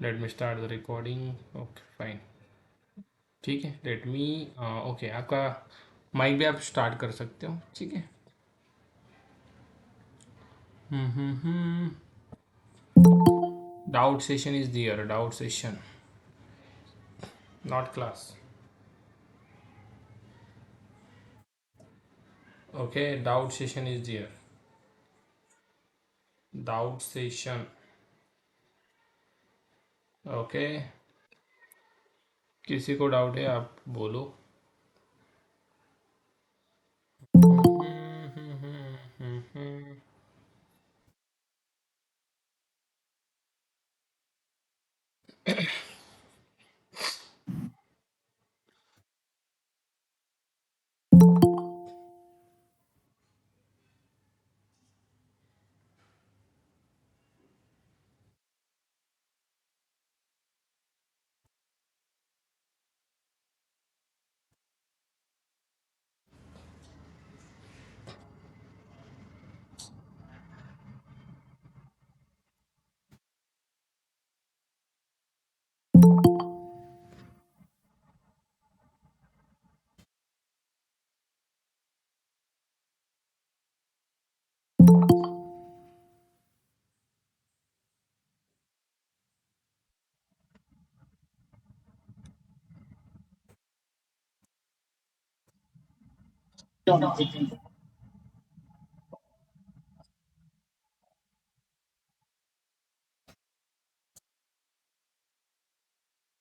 Late me start the recording. Okay fine. ठीक है, let me. Okay, आपका mic भी आप स्टार्ट कर सकते हो, ठीक है। Doubt session is there, doubt session, not class. Okay, doubt session is there, doubt session. Okay, किसी को डाउट है आप बोलो।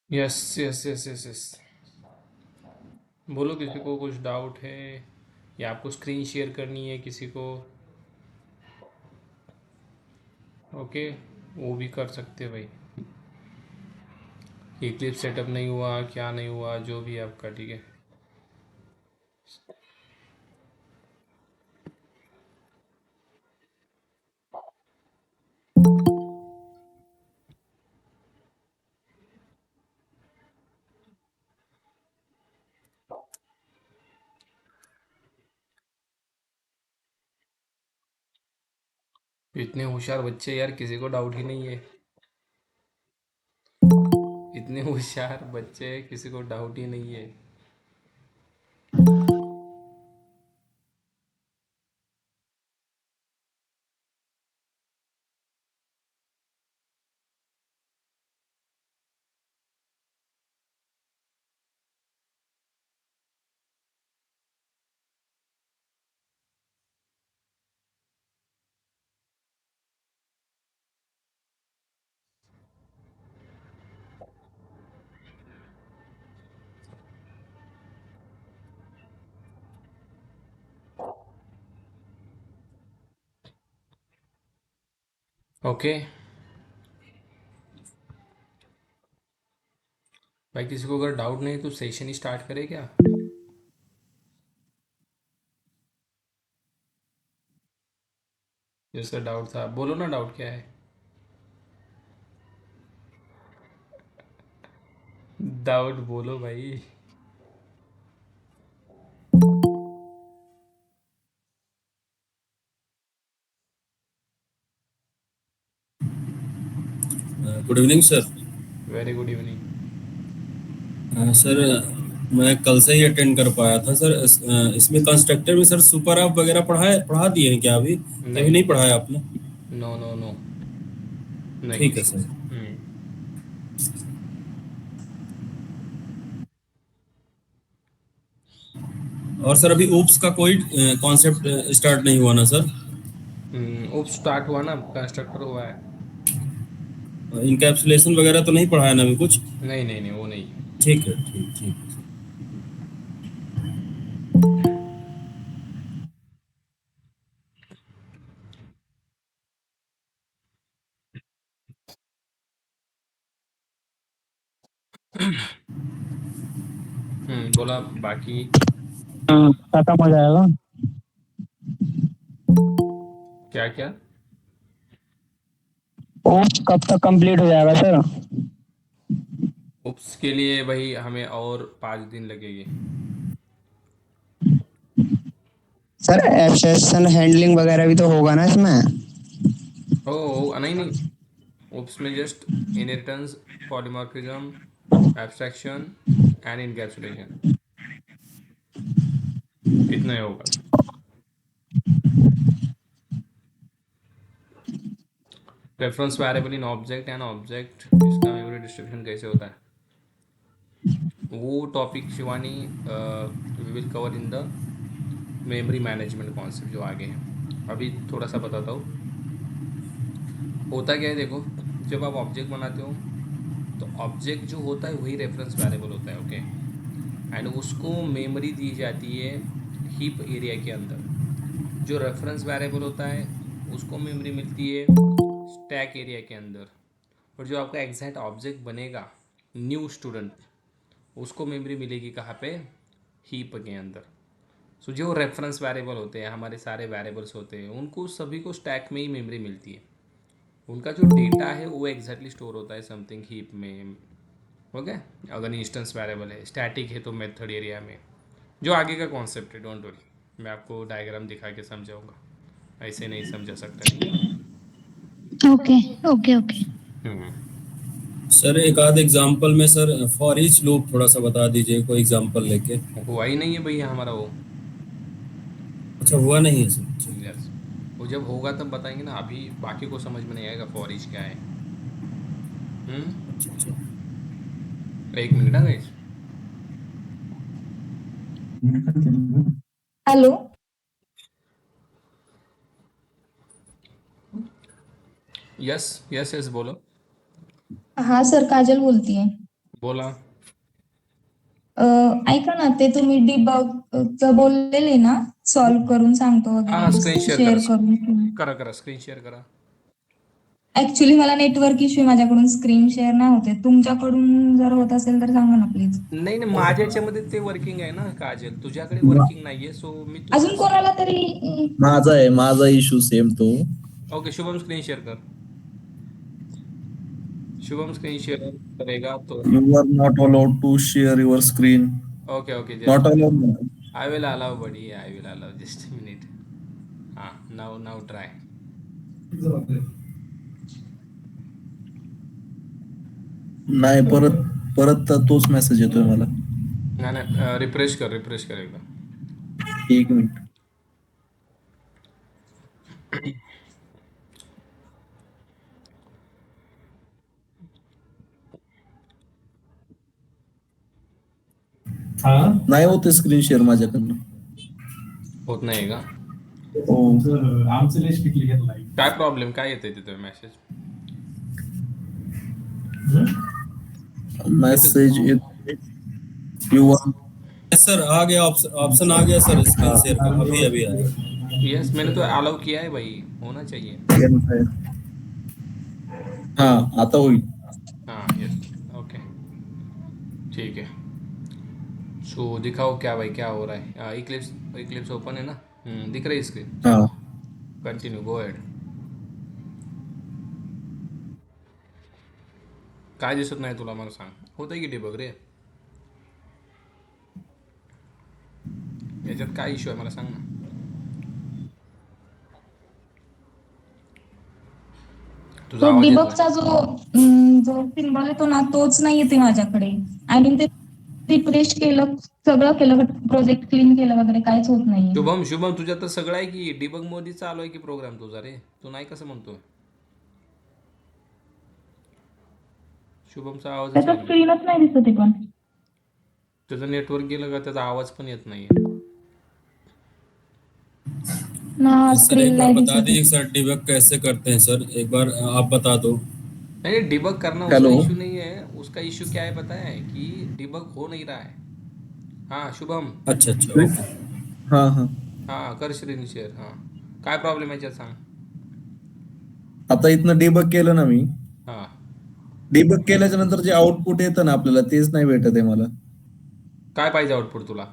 Yes yes yes yes yes, बोलो किसी को कुछ डाउट है या आपको स्क्रीन शेयर करनी है किसी को। ओके, वो भी कर सकते हैं भाई। ये क्लिप सेटअप नहीं हुआ, क्या नहीं हुआ, जो भी आपका, ठीक है। इतने होशियार बच्चे यार, किसी को डाउट ही नहीं है। इतने होशियार बच्चे, किसी को डाउट ही नहीं है। ओके भाई, किसी को अगर डाउट नहीं तो सेशन ही स्टार्ट करे क्या। जिसका डाउट था बोलो ना, डाउट क्या है। डाउट बोलो भाई। Good evening sir. Very good evening. Sir मैं कल से ही अटेंड कर पाया था सर। इसमें कंस्ट्रक्टर में सर सुपर ऐप वगैरह पढ़ा दिए हैं क्या अभी? कि अभी नहीं नहीं नहीं, पढ़ाया आपने? नो नो नो, नहीं। ठीक है सर। हम्म। और सर अभी ओप्स का कोई कॉन्सेप्ट स्टार्ट नहीं हुआ ना सर? उप स्टार्ट हुआ ना, कंस्ट्रक्टर हुआ है। इनकैप्सुलेशन वगैरह तो नहीं पढ़ाया ना अभी कुछ? नहीं नहीं नहीं, वो नहीं। ठीक है, ठीक ठीक। बोला बाकी। खत्म हो जाएगा। क्या क्या। वो कब तक कंप्लीट हो जाएगा सर? उप्स के लिए भाई हमें और 5 दिन लगेंगे। सर एब्सेशन हैंडलिंग वगैरह भी तो होगा ना इसमें? ओ नहीं नहीं, उसमें just inheritance, polymorphism, abstraction and encapsulation, इतना ही होगा। Reference variable in object and object, इसका मेमोरी डिस्ट्रीब्यूशन कैसे होता है वो topic Shivani we will cover in the memory management concept जो आगे है। अभी थोड़ा सा बताता हूँ। होता क्या है देखो, जब आप ऑब्जेक्ट बनाते हो तो ऑब्जेक्ट जो होता है वही रेफरेंस वेरिएबल होता है, ओके। एंड उसको मेमोरी दी जाती है हीप एरिया के अंदर। जो रेफरेंस वेरिएबल होता है उसको मेमोरी मिलती है स्टैक एरिया के अंदर। और जो आपका एग्जैक्ट ऑब्जेक्ट बनेगा न्यू स्टूडेंट, उसको मेमोरी मिलेगी कहाँ पे, हीप के अंदर। सो जो रेफरेंस वेरिएबल होते हैं, हमारे सारे वेरिएबल्स होते हैं, उनको सभी को स्टैक में ही मेमोरी मिलती है। उनका जो डेटा है वो एग्जैक्टली स्टोर होता है समथिंग हीप में, ओके। अगर इंस्टेंस वेरिएबल है, स्टैटिक है तो मेथड एरिया में। जो आगे का कॉन्सेप्ट है, डोंट वरी, मैं आपको डायग्राम दिखा के समझाऊंगा, ऐसे नहीं समझा सकता, ठीक है। Okay okay okay. सर एक आध एग्जांपल में सर फॉर ईच लूप थोड़ा सा बता दीजिए, कोई एग्जांपल लेके। हुआ ही नहीं है भैया हमारा वो। अच्छा, हुआ नहीं है सर, चलिए। यस, वो जब होगा तब बताएंगे ना, अभी बाकी को समझ में नहीं आएगा फॉर ईच क्या है। अच्छा अच्छा। एक मिनट ना guys. Hello. Yes yes yes, बोलो। हा सर, काजल बोलतीये. बोला। ऐका ना, ते तुम्ही डिबग बोललेले ना, सॉल्व करून सांगतो हाँ, वगैरे, स्क्रीन शेअर शेअर करा, करून. करा करा, स्क्रीन शेअर करा। ऍक्च्युली मला नेटवर्क इश्यू, माझ्याकडून स्क्रीन शेअर नाही होते. तुमच्याकडून जर होत असेल तर सांगा ना प्लीज. नाही नाही, माझ्या याच्यामध्ये ते वर्किंग आहे ना काजल, तुझ्याकडे वर्किंग नाहीये, सो मी तुझं अजून कोणाला तरी माझा इश्यू सेम तो. ओके, शुभम स्क्रीन शेअर कर। शुभम स्क्रीन शेअर करेगा तो You are not allowed to share your screen. Okay okay, Not just allowed. I will allow buddy, I will allow, just minute. हां, नाउ नाउ ट्राय। नाही, परत परत तोच message येतोय मला. नाही नाही, रिफ्रेश कर, रिफ्रेश कर एकदा। एक मिनिट. नाही होते स्क्रीन शेअर माझ्याकडनं. होत नाही का? आमचं लिस्ट घेतलं. काय प्रॉब्लेम, काय येते तिथे मेसेज? मैसेज यू सर आ गया, ऑप्शन आ गया सर, स्क्रीन शेयर का अभी अभी आया। यस, मैंने तो अलाउ किया है भाई, होना चाहिए। हाँ, आता होईल. हाँ यस, ओके, ठीक है। सो दिखाओ क्या भाई, क्या हो रहा है? इक्लिप्स, इक्लिप्स ओपन है ना? दिख रही है स्क्रीन? हाँ, कंटिन्यू, गो अहेड। काय दिसत नाही तुला, मला सांग. होतंय की डिबग रे? याच्यात काय इश्यू आहे मला सांग ना. तुझा तो आवाज येतोय. डिबगचा जो सिम्बॉल येतो ना, तोच नाही येते माझ्याकडे. आणि ते रिफ्रेश केलं, सगळं केलं, प्रोजेक्ट क्लीन केलं वगैरे, काहीच होत नाहीये. शुभम, शुभम तुझ्यात तर सगळं आहे की, डिबग मध्ये चालू आहे की प्रोग्राम तुझा रे, तू नाही कसं म्हणतोय? शुभमचा आवाजच त्याचा येत नाही. स्क्रीनच नाही दिसत आहे पण. त्याचं नेटवर्क गेलं का त्याचा आवाज पण येत नाहीये. ना, सर स्क्रीन एक बार नाही बता दिसत दीजिए आहे. सर, डिबग कैसे करते हैं सर, एक बार आप बता दो। नहीं, डिबग करना उसका हेलो. इशू नहीं है। उसका इशू क्या है पता है, कि डिबग हो नहीं रहा है। हाँ शुभम, अच्छा अच्छा, ओके। हाँ हाँ. हाँ कर स्क्रीन शेअर। हां, काय प्रॉब्लेम आहे याच्यात सांग. आता इथनं डिबग केलं ना मी. हां, डिबग केल्याच्या नंतर जे आउटपुट येतं ना आपल्याला, तेच नाही भेटत आहे मला. काय पाहिजे आउटपुट तुला?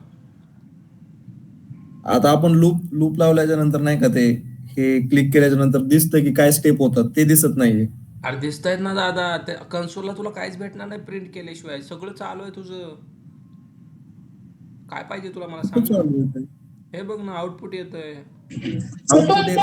आता आपण लूप लूप लावल्याच्या नंतर नाही का, ते हे क्लिक केल्याच्या नंतर दिसतं की काय स्टेप होतात, ते दिसत नाहीये. अरे दिसतायत ना दादा, ते कन्सोलला तुला काहीच भेटणार नाही प्रिंट केल्याशिवाय. सगळं चालू आहे तुझं. काय पाहिजे तुला मला कुठं सांग ना. चालू आहे? हे बघ ना, आउटपुट येतंय. सर आउटपुट येतं.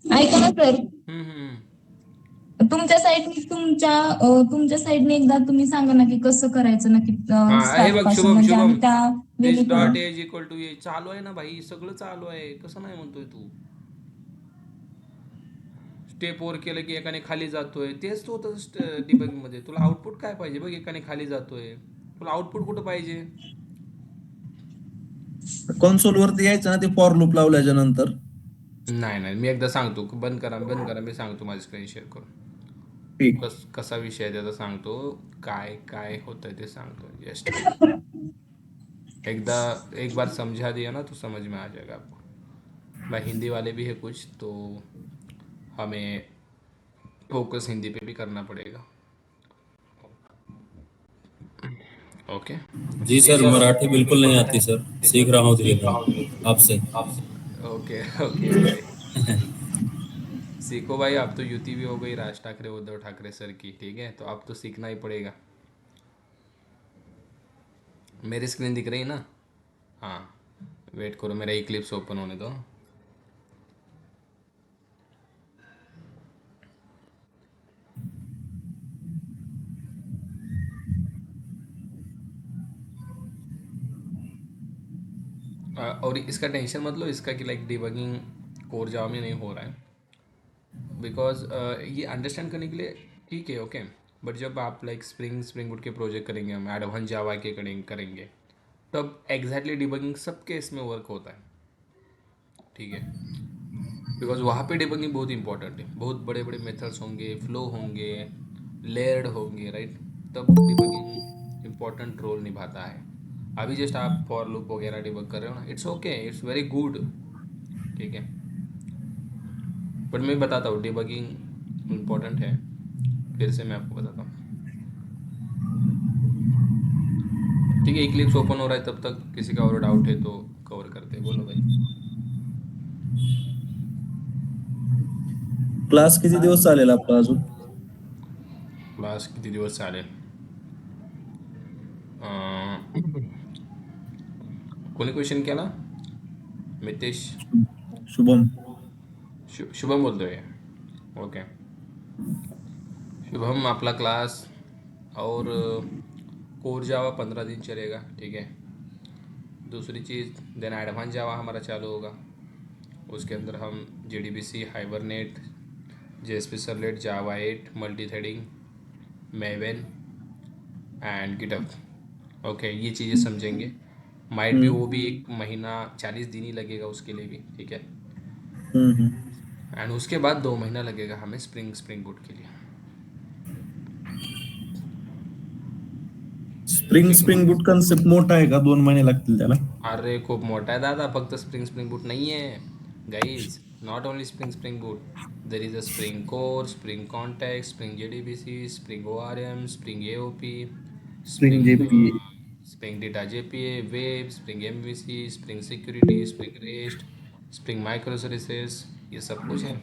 ऐका ना सर, हम्म, हम्म, हम्म. तुमच्या साईडने तुमच्या साईडने एकदा तुम्ही सांगा ना की कसं करायचं नक्की हा हे स्टार्ट बघ पासून, शुभम म्हणजे शुभम आम्ही त्या दिस वेने डॉट करू. एज इक्वल टू ए चालू आहे ना भाई, सगळं चालू आहे, कसं नाही म्हणतोय तू? स्टेप 4 केलं की एकाने खाली जातोय, तेच तो होतं डिबगिंग मध्ये. तुला आउटपुट काय पाहिजे बघ, एकाने खाली जातोय, तुला आउटपुट कुठं पाहिजे? कन्सोल वरती यायचं ना ते फॉर लूप लावल्याच्या नंतर. नाही नाही, मी एकदा सांगतो, बंद करा बंद करा, मी सांगतो माझी स्क्रीन शेअर करून. ठीक. कसा विषय आहे त्याचा सांगतो, काय काय होतंय ते सांगतो जस्ट. एकदा एक बार समझा दिया ना तो समझ में आ जाएगा आपको. भाई हिंदी वाले भी है कुछ, तो हमें फोकस हिंदी पे भी करना पड़ेगा. ओके. जी सर, मराठी बिल्कुल नहीं आती सर, सीख रहा हूँ धीरे धीरे आपसे। Okay okay okay. सीखो भाई, आप तो युति भी हो गई राज ठाकरे उद्धव ठाकरे सर की, ठीक है, तो अब तो सीखना ही पड़ेगा. मेरी स्क्रीन दिख रही है ना? हाँ, वेट करो, मेरा इक्लिप्स ओपन होने दो. और इसका टेंशन मत लो इसका कि लाइक डिबगिंग कोर जावा में नहीं हो रहा है, बिकॉज ये अंडरस्टैंड करने के लिए ठीक है, ओके. बट जब आप लाइक स्प्रिंग बूट के प्रोजेक्ट करेंगे, हम एडवांस जावा के करेंगे, तब एग्जैक्टली डिबगिंग सबके इसमें वर्क होता है, ठीक है. बिकॉज वहाँ पे डिबगिंग बहुत इंपॉर्टेंट है, बहुत बड़े बड़े मेथड्स होंगे, फ्लो होंगे, लेयर्ड होंगे, राइट. तब डिबगिंग इंपॉर्टेंट रोल निभाता है. अभी जस्ट आप फॉर लूप वगैरह डिबग कर रहे हो ना, it's okay, it's very good, ठीक है. बट मैं बताता हूँ डिबगिंग इम्पोर्टेंट है, फिर से मैं आपको बताता हूँ, ठीक है. इक्लिप्स ओपन हो रहा है, तब तक किसी का और डाउट है तो कवर करते हैं. बोलो भाई. क्लास किती दिवस चालेल आपला अजून? क्लास किती दिवस चालेल? कोणी क्वेश्चन केला? मितेश शुभम. शुभम बोलतोय. ओके. शुभम, आपला क्लास और कोर जावा 15 दिन चलेगा, ठीक है. दूसरी चीज़, देन एडवांस जावा हमारा चालू होगा, उसके अंदर हम JDBC, hibernate, JSP servlet, Java 8, multi threading, maven and GitHub, okay, ये चीज़ें समझेंगे. माइट भी वो भी 1 महीना 40 दिन ही लगेगा उसके लिए भी, ठीक है. एंड उसके बाद 2 महीना लगेगा हमें स्प्रिंग बूट के लिए. ठीक है. स्प्रिंग बूट कन्सेप्ट मोठा आहे का? 2 महिने लागतील त्याला? अरे खूप मोठा आहे दादा, फक्त स्प्रिंग बूट नाही आहे guys. Not only spring boot, there is a spring core, spring contact, spring JDBC, spring ORM, spring AOP, spring spring JP. Spring data JPA, web, spring MVC, spring security, spring rest, spring micro services, ये सब कुछ है.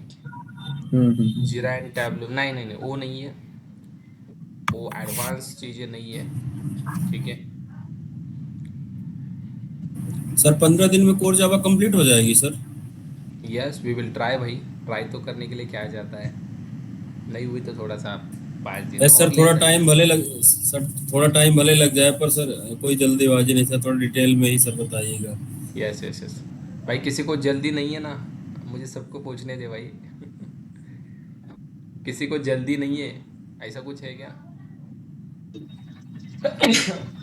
जीरा and Tableau नहीं नहीं नहीं, वो नहीं है, वो एडवांस चीज़ें नहीं है, ठीक है. सर 15 दिन में कोर जावा कंप्लीट हो जाएगी sir? Yes we will try भाई, ट्राई तो करने के लिए क्या जाता है, नहीं हुई तो थोड़ा सा 5 दिन यस सर, और ले सकते. थोड़ा टाइम भले लग जाए, पर सर कोई जल्दीबाजी नहीं सर, थोड़ा डिटेल में ही सर बताइएगा। यस यस यस भाई, किसी को जल्दी नहीं है ना, मुझे सबको पूछने दे भाई. किसी को जल्दी नहीं है, ऐसा कुछ है क्या?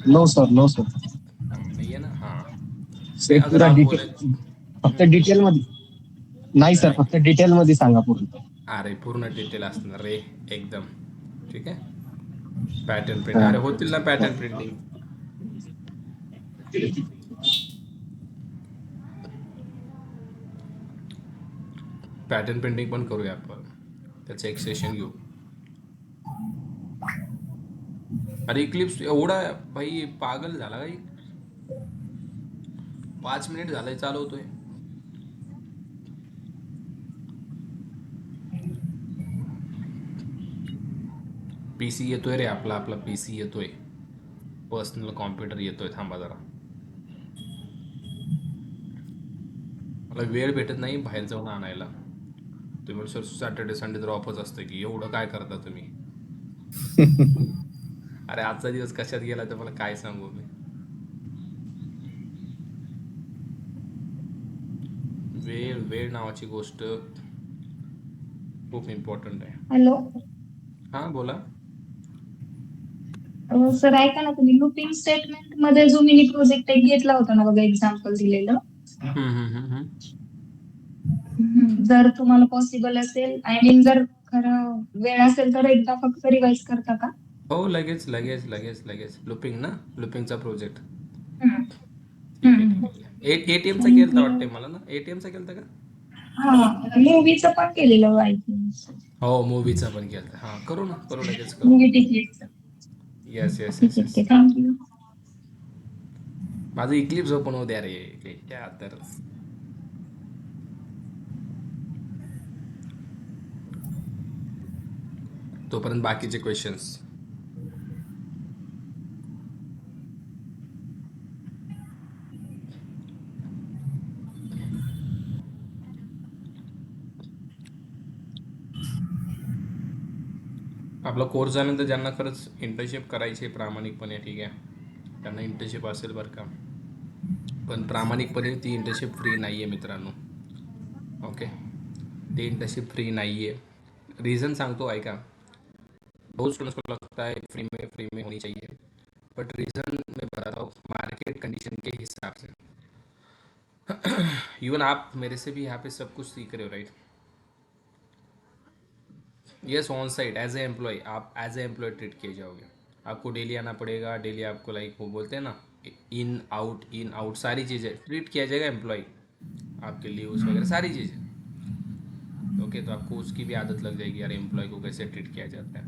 No sir, no sir. नहीं है ना, हाँ. नहीं, ते अगर पुरा आप बोले. डिटेल, फक्त डिटेल मध्ये. नाही सर, नहीं, फक्त डिटेल मध्ये सांगा पूर्ण. अरे पूर्ण डिटेल असणार रे, एकदम, ठीक आहे. पॅटर्न प्रिंट, हा. अरे होतील ना पॅटर्न प्रिंटिंग. पॅटर्न प्रिंटिंग पण करूया आपण, त्याचं एक सेशन घेऊ. अरे इक्लिप्स एवढा भाई पागल झाला काही, 5 मिनिट झालंय चालू होतोय. PC येतोय रे, आपला PC येतोय, पर्सनल कॉम्प्युटर येतोय. थांबा जरा, मला वेळ भेटत नाही बाहेर जाऊन आणायला. तुम्ही सर सॅटर्डे संडे तर ऑफच असतं की एवढं काय करता तुम्ही. अरे आजचा दिवस कशात गेला तर मला काय सांगू मी. वेळ वेळ नावाची गोष्ट खूप इम्पॉर्टंट आहे. हॅलो हां बोला. सर ऐका ना, तुम्ही लुपिंग स्टेटमेंट मध्ये जो मिनी प्रोजेक्ट एक घेतला होता ना बघा, एक्झाम्पल दिलेलं. हम्म, हम्म, हम्म, हम्म. जर तुम्हाला पॉसिबल असेल, आय मीन जर खरं वेळ असेल तर एकदा फक्त रिवाइज करता का? हो लगेच लगेच लगेच लगेच. लुपिंग ना, लुपिंगचा प्रोजेक्ट. हम्म. ठीक आहे ठीक आहे. एटीएमचा केलता वाटते मला ना, एटीएमचा केलता का. हा, मूवीचं पण केलेलं आय थिंक. हो मूवीचा पण केलता. हां करू ना, करू लगेच करू. मूवी तिकीटचं. येस येस ठीक येस आहे येस. ठीक आहे, थँक्यू. माझं इक्लिप्स ओपन होऊ द्या रे. क्या तर तोपर्यंत बाकीचे क्वेश्चन्स. आपला कोर्स झाल्यानंतर ज्यांना खरंच इंटर्नशिप करायची आहे प्रामाणिकपणे, ठीक आहे, त्यांना इंटर्नशिप असेल बरं का. पण प्रामाणिकपणे ती इंटर्नशिप फ्री नाही आहे मित्रांनो. ओके, ती इंटर्नशिप फ्री नहीं है. रीज़न सांगतो ऐका. बहुत स्टूडेंट्स को लगता है फ्री में होनी चाहिए, बट रीज़न मैं बताता हूँ मार्केट कंडीशन के हिसाब से. इवन आप मेरे से भी यहाँ पे सब कुछ सीख रहे हो right. Yes on site as a employee, आप एज ए एम्प्लॉय ट्रीट किए जाओगे. आपको डेली आना पड़ेगा, डेली आपको लाइक वो बोलते हैं ना इन आउट सारी चीज़ें ट्रीट किया जाएगा एम्प्लॉय. आपके लीव्स वगैरह सारी चीज़ें. ओके तो आपको उसकी भी आदत लग जाएगी यार एम्प्लॉय को कैसे ट्रीट किया जाता है.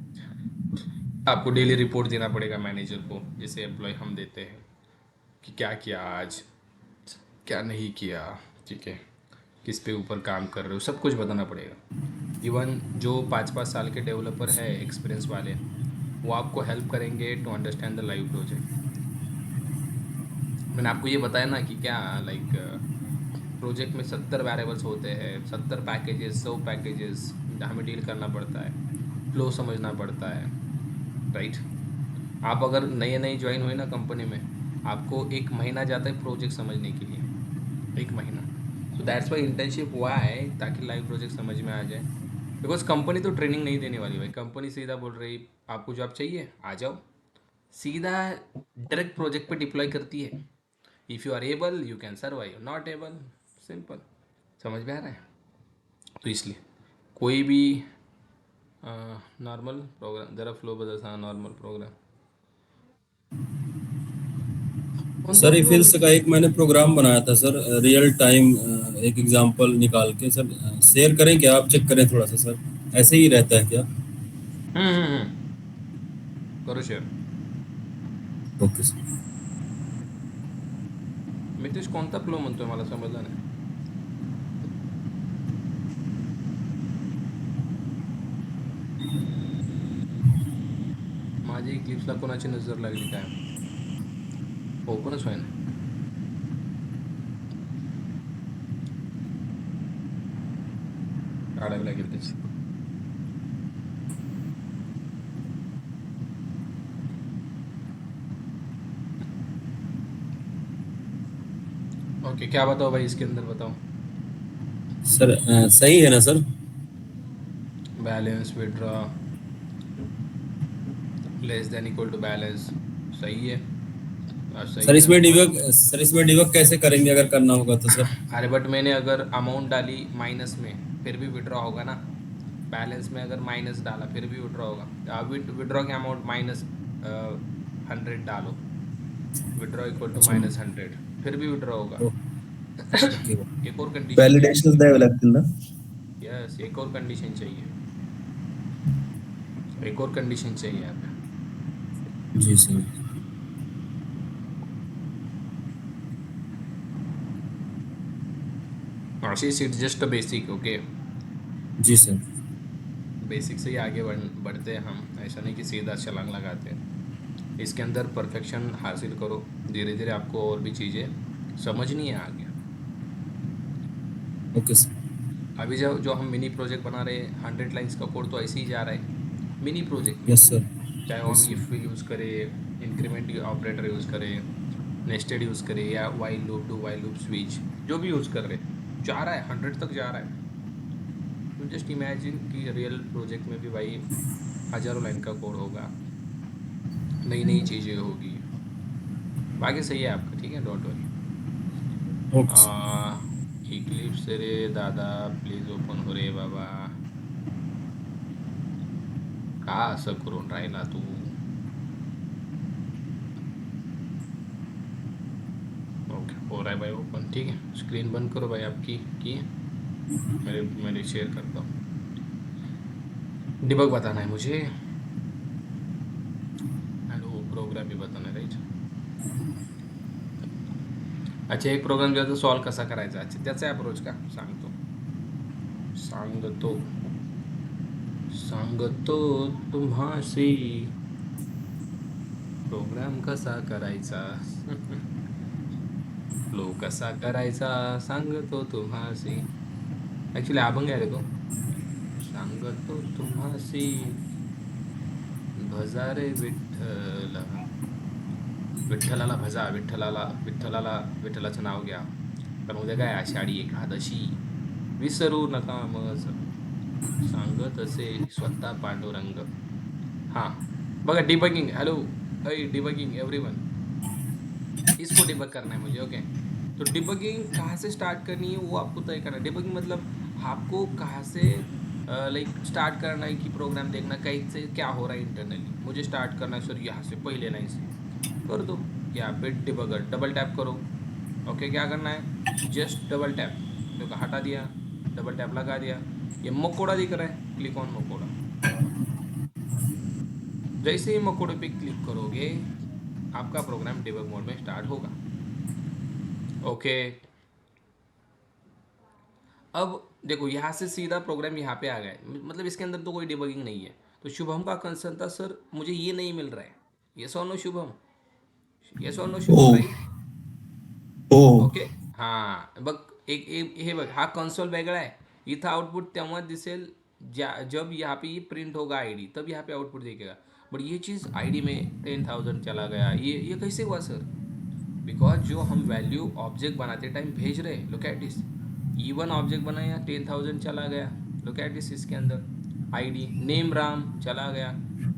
आपको डेली रिपोर्ट देना पड़ेगा मैनेजर को, जैसे एम्प्लॉय हम देते हैं कि क्या किया आज, क्या नहीं किया, ठीक है, किस पे ऊपर काम कर रहे हो, सब कुछ बताना पड़ेगा. इवन जो 5-5 साल के डेवलपर है एक्सपीरियंस वाले, वो आपको हेल्प करेंगे to understand the live project. मैंने आपको ये बताया ना कि क्या लाइक प्रोजेक्ट में 70 वेरिएबल्स होते हैं, 70 पैकेजेस, 100 पैकेजेस हमें डील करना पड़ता है, फ्लो समझना पड़ता है राइट. आप अगर नए नए ज्वाइन हुए ना कंपनी में, आपको 1 महीना जाता है प्रोजेक्ट समझने के लिए, 1 महीना. सो दैट्स वाई इंटर्नशिप हुआ है ताकि लाइव प्रोजेक्ट समझ में आ जाए. बिकॉज कंपनी तो ट्रेनिंग नहीं देने वाली भाई. कंपनी सीधा बोल रही आपको जॉब चाहिए आ जाओ, सीधा डायरेक्ट प्रोजेक्ट पे डिप्लॉय करती है. If you are able you can survive, not able simple. समझ में आ रहा है. तो इसलिए कोई भी नॉर्मल प्रोग्राम जरा फ्लो बदल सा. नॉर्मल प्रोग्राम सर इफिल्स का एक मैंने प्रोग्राम बनाया था सर, रियल टाइम एक एग्जांपल निकाल के सर शेयर करें क्या, आप चेक करें थोड़ा सा सर, ऐसे ही रहता है क्या. करो शेअर. Okay sir. मितेश कोणता फ्लो म्हणतोय मला समजलं नाही. माझी क्लिप्सला कोणाची नजर लागली काय, ओपनच होय ना. काढावी लागेल त्याची. ओके क्या बताओ भाई इसके अंदर बताओ. सर सही है ना sir. Balance withdraw less than equal to balance सही है. सही सर है. इसमें डिबग कैसे करेंगे अगर करना होगा तो सर. अरे बट मैंने अगर अमाउंट डाली माइनस में फिर भी विड्रॉ होगा ना. बैलेंस में अगर माइनस डाला फिर भी विड्रॉ होगा. विड्रॉ के अमाउंट माइनस 100 डालो, विड्रॉ इक्वल टू -100 फिर भी विड्रॉ होगा. एक और कंडीशन. व्हॅलिडेशन द्यावे लागतील ना. यस एक और कंडीशन चाहिए, एक और कंडीशन चाहिए यहाँ पे. जी sir. Ashish it's just a basic. Okay जी सर. बेसिक से ही आगे बढ़ते हैं हम. ऐसा नहीं कि सीधा छलांग लगाते हैं. इसके अंदर परफेक्शन हासिल करो, धीरे धीरे आपको और भी चीज़ें समझनी है आगे. Okay sir. अभी जो हम मिनी प्रोजेक्ट बना रहे हैं 100 लाइन्स का कोड तो ऐसे ही जा रहा है मिनी प्रोजेक्ट में। Yes sir. चाहे वो हम यस सर। इफ़ यूज़ करें, इंक्रीमेंट ऑपरेटर यूज़ करें, नेस्टेड यूज़ करें, या while loop, do while loop, switch, जो भी यूज़ कर रहे हैं जा रहा है 100 तक जा रहा है। तो जस्ट इमेजिन कि रियल प्रोजेक्ट में भी भाई हज़ारों लाइन का कोड होगा, नई नई चीज़ें होगी। बाकी सही है आपका, ठीक है, don't worry. Okay sir. Eclipse रे दादा प्लीज ओपन हो रे बाबा, का असं करून राहिला तू? ओके हो रहा है भाई ओपन, ठीक है। स्क्रीन बंद करो भाई आपकी की, मैंने शेयर करता हूँ। डिबग बताना है मुझे, हेलो प्रोग्राम भी बताना है, राईट? अच्छा, एक प्रोग्राम जो सॉल्व कसा करायचा, अच्छा त्याचा अप्रोच का सांगतो सांगतो सांगतो तुम्हासी, प्रोग्राम कसा करायचा फ्लो कसा करायचा सांगतो तुम्हासी। ॲक्च्युली अभंग आहे रे तो, सांगतो तुम्हासी भजा रे विठ्ठल, विठ्ठलाला भजा, विठ्ठलाचं नाव घ्या, कारण उद्या काय आषाढी एकादशी, विसरू नका मज सांगत असे स्वतः पांडुरंग। हाँ, बघा डिबगिंग, हेलो, डिबगिंग एवरीवन, इसको डिबग करना है मुझे, ओके। तो डिबगिंग कहाँ से स्टार्ट करनी है वो आपको तय करना है। डिबगिंग मतलब आपको कहाँ से लाइक स्टार्ट करना है कि प्रोग्राम देखना कहीं से क्या हो रहा है इंटरनली। मुझे स्टार्ट करना है सर यहाँ से, पहले लाइन से, कर दो यहाँ पे डिबगर, डबल टैप करो, ओके। क्या करना है, जस्ट डबल टैप, देखो हटा दिया, डबल टैप लगा दिया, ये मकोड़ा दिख रहा है, क्लिक ऑन मकोड़ा। जैसे ही मकोड़े पे क्लिक करोगे आपका प्रोग्राम डिबग मोड में स्टार्ट होगा, ओके। अब देखो यहाँ से सीधा प्रोग्राम यहाँ पे आ गया है, मतलब इसके अंदर तो कोई डिबगिंग नहीं है। तो शुभम का कंसर्न था सर मुझे ये नहीं मिल रहा है, यस और नो शुभम, यस और नो हो शुभम, राईट? हो ओके, हां बघ, एक हे बघ, हा कन्सोल वेगळा आहे, इथं आउटपुट तेव्हा दिसेल जब यहाँ पे ये प्रिंट होगा आईडी, तब यहाँ पे आउटपुट दिखेगा। बट ये चीज़ आईडी में 10,000 चला गया, ये कैसे हुआ सर? बिकॉज जो हम वैल्यू ऑब्जेक्ट बनाते टाइम भेज रहे, look at this, E1 object बनाया 10,000 चला गया, लुक एट दिस, इसके अंदर आईडी नेम राम चला गया,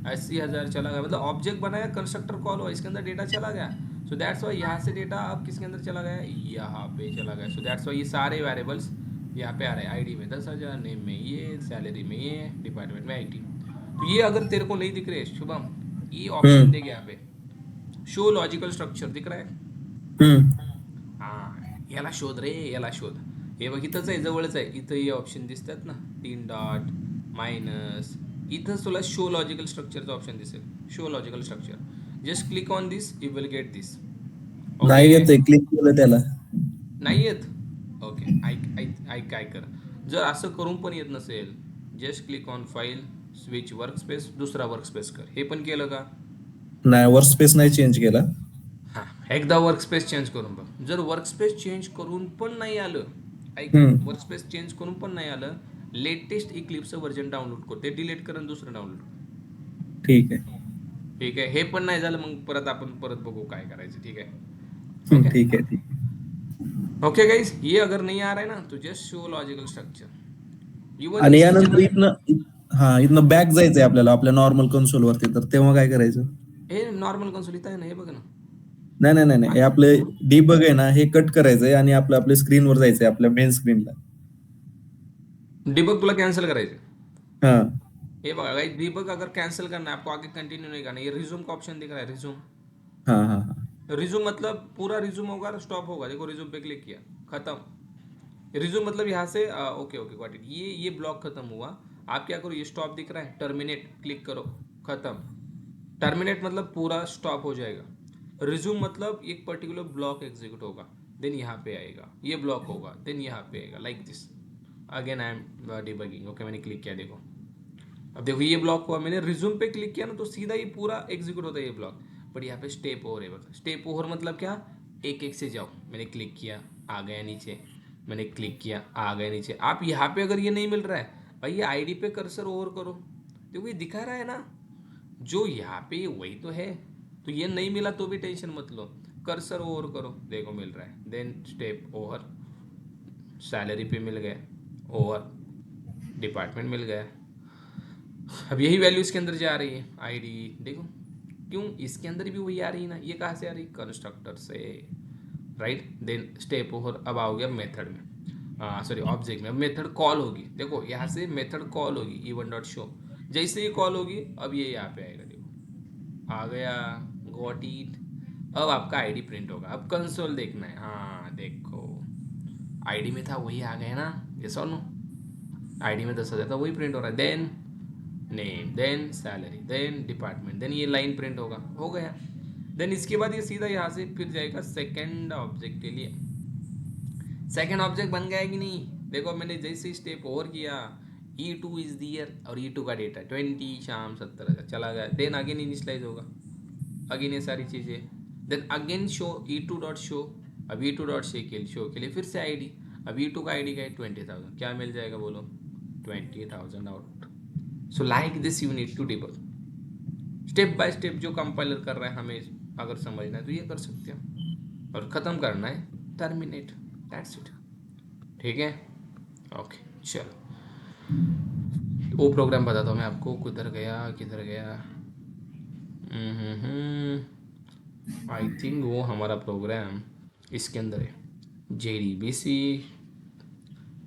80,000 चला गया, मतलब ऑब्जेक्ट बनाया, कंस्ट्रक्टर कॉल हुआ, इसके अंदर डेटा चला गया। सो दैट्स वाई यहाँ से डेटा अब किसके अंदर चला गया, यहाँ पे चला गया। सो दैट्स वाई ये सारे वेरिएबल्स यहाँ पे आ रहे हैं, आईडी में 10,000, नेम में ये, सैलरी में ये, डिपार्टमेंट में IT। तो ये अगर तेरे को नहीं दिख रहे शुभम, ये ऑप्शन देख यहाँ पे, शो लॉजिकल स्ट्रक्चर दिख रहा है, हम्म हां, याला शोध रे, याला शोध, हे बघ इथंच आहे, जवळच आहे, इथं हे ऑप्शन दिसतात ना, 3 डॉट मायनस, इथंच तुला शो लॉजिकल स्ट्रक्चरचं ऑप्शन दिसेल, show logical structure, just click on this, you will get this, okay. नाही येते क्लिक केलं त्याला. नाही येत, ओके, ऐक ऐक ऐक काय कर, जर असं करून पण येत नसेल, just click on file, switch workspace, दुसरा वर्कस्पेस कर, हे पण केलं का? नाही वर्क स्पेस नाही चेंज केला. हां, एकदा वर्कस्पेस चेंज करून बघ, जर वर्कस्पेस चेंज करून पण नाही आलं, ऐक, हम्म वर्कस्पेस चेंज करून पण नाही आलं, लेटेस्ट इक्लिप्सचं व्हर्जन डाउनलोड कर, ते डिलीट कर आणि दुसरं डाउनलोड कर, ठीक आहे. ठीक आहे। हे पण नाही झालं मग परत आपण परत बघू काय करायचं, ठीक आहे, ओके। ठीक आहे ठीक. ओके गाइस, ये अगर नहीं आ रहा है ना तो just show logical structure, even आणि इसके यानंतर चलो, इथनं बॅक जायचंय आपल्याला आपल्या नॉर्मल कन्सोल वरती, तर तेव्हा काय करायचं? हे नॉर्मल कन्सोल इथं आहे ना, हे बघ ना, नाही नाही नाही नाही, हे आपलं डीबग आहे ना, हे कट करायचंय आणि आपल्या स्क्रीनवर जायचंय, आपल्या मेन स्क्रीनला. डिबग तुला कैंसिल करायचं, हा ये बघा गाइस, डिबग अगर कैंसिल करना है आपको, आगे कंटिन्यू नहीं करना, ये रिज्यूम का ऑप्शन दिख रहा है, रिज्यूम, हा हा हा रिज्यूम मतलब पूरा रिज्यूम होगा, स्टॉप होगा, देखो रिज्यूम पे क्लिक किया, खत्म। रिज्यूम मतलब यहाँ से ओके ओके गॉट इट, ये ब्लॉक खत्म हुआ। आप क्या करो, ये स्टॉप दिख रहा है, टर्मिनेट क्लिक करो, खत्म। टर्मिनेट मतलब पूरा स्टॉप हो जाएगा। रिज्यूम मतलब एक पर्टिकुलर ब्लॉक एग्जीक्यूट होगा, देन यहाँ पे आएगा, ये ब्लॉक होगा, देन यहाँ पे आएगा, like this. Again I am debugging, okay, मैंने क्लिक किया, देखो अब देखो ये ब्लॉक हुआ, मैंने रिज्यूम पे क्लिक किया ना तो सीधा ये पूरा एग्जीक्यूट होता है ये ब्लॉक। बट यहाँ पे स्टेप ओवर है, बता स्टेप ओवर मतलब क्या, एक एक से जाओ, मैंने क्लिक किया, आ गया नीचे, मैंने क्लिक किया, आ गए नीचे। आप यहाँ पे अगर ये नहीं मिल रहा है भाई, ये आईडी पे कर्सर ओवर करो, देखो ये दिखा रहा है ना, जो यहाँ पे वही तो है। तो ये नहीं मिला तो भी टेंशन मत लो, कर्सर ओवर करो, देखो मिल रहा है। देन स्टेप ओवर, सैलरी पे मिल गया, ओवर डिपार्टमेंट मिल गया। अब यही वैल्यू इसके अंदर जा रही है, आईडी देखो, क्यों इसके अंदर भी वही आ रही है ना, ये कहाँ से आ रही, कंस्ट्रक्टर से, राइट। देन स्टेप ओवर, अब आओगे अब मेथड में, सॉरी ऑब्जेक्ट में। अब मेथड कॉल होगी, देखो यहाँ से मेथड कॉल होगी, इवन डॉट शो, जैसे ये कॉल होगी अब ये यहाँ पे आएगा, देखो आ गया, गॉट इट। अब आपका आईडी प्रिंट होगा। अब कंसोल देखना है, हाँ देखो आईडी में था वही आ गया ना, ये सो नो, आईडी में 10,000 था वही प्रिंट हो रहा है। Then name, then salary, then department, then ये लाइन प्रिंट होगा, हो गया। देन इसके बाद ये सीधा यहाँ से फिर जाएगा सेकंड ऑब्जेक्ट के लिए। सेकंड ऑब्जेक्ट बन गया कि नहीं, देखो मैंने जैसे ही स्टेप ओवर किया, E2 इज द ईयर, और E2 का डेटा 20 शाम 70,000 चला गया। देन अगेन इनिशियलाइज होगा, अगेन ये सारी चीज़ें। Then again show E2 dot show, अब E2 डॉट शो के लिए फिर से आईडी, अब E2 का आईडी का है 20,000, क्या मिल जाएगा बोलो, 20,000 out. So like this you need to debug, step by step जो कंपाइलर कर रहा है, हमें अगर समझना है तो ये कर सकते हो, और ख़त्म करना है टर्मिनेट, दैट्स इट, ठीक है। ओके चलो, वो प्रोग्राम बताता हूँ मैं आपको, किधर गया, आई थिंक वो हमारा प्रोग्राम इसके अंदर है, JDBC,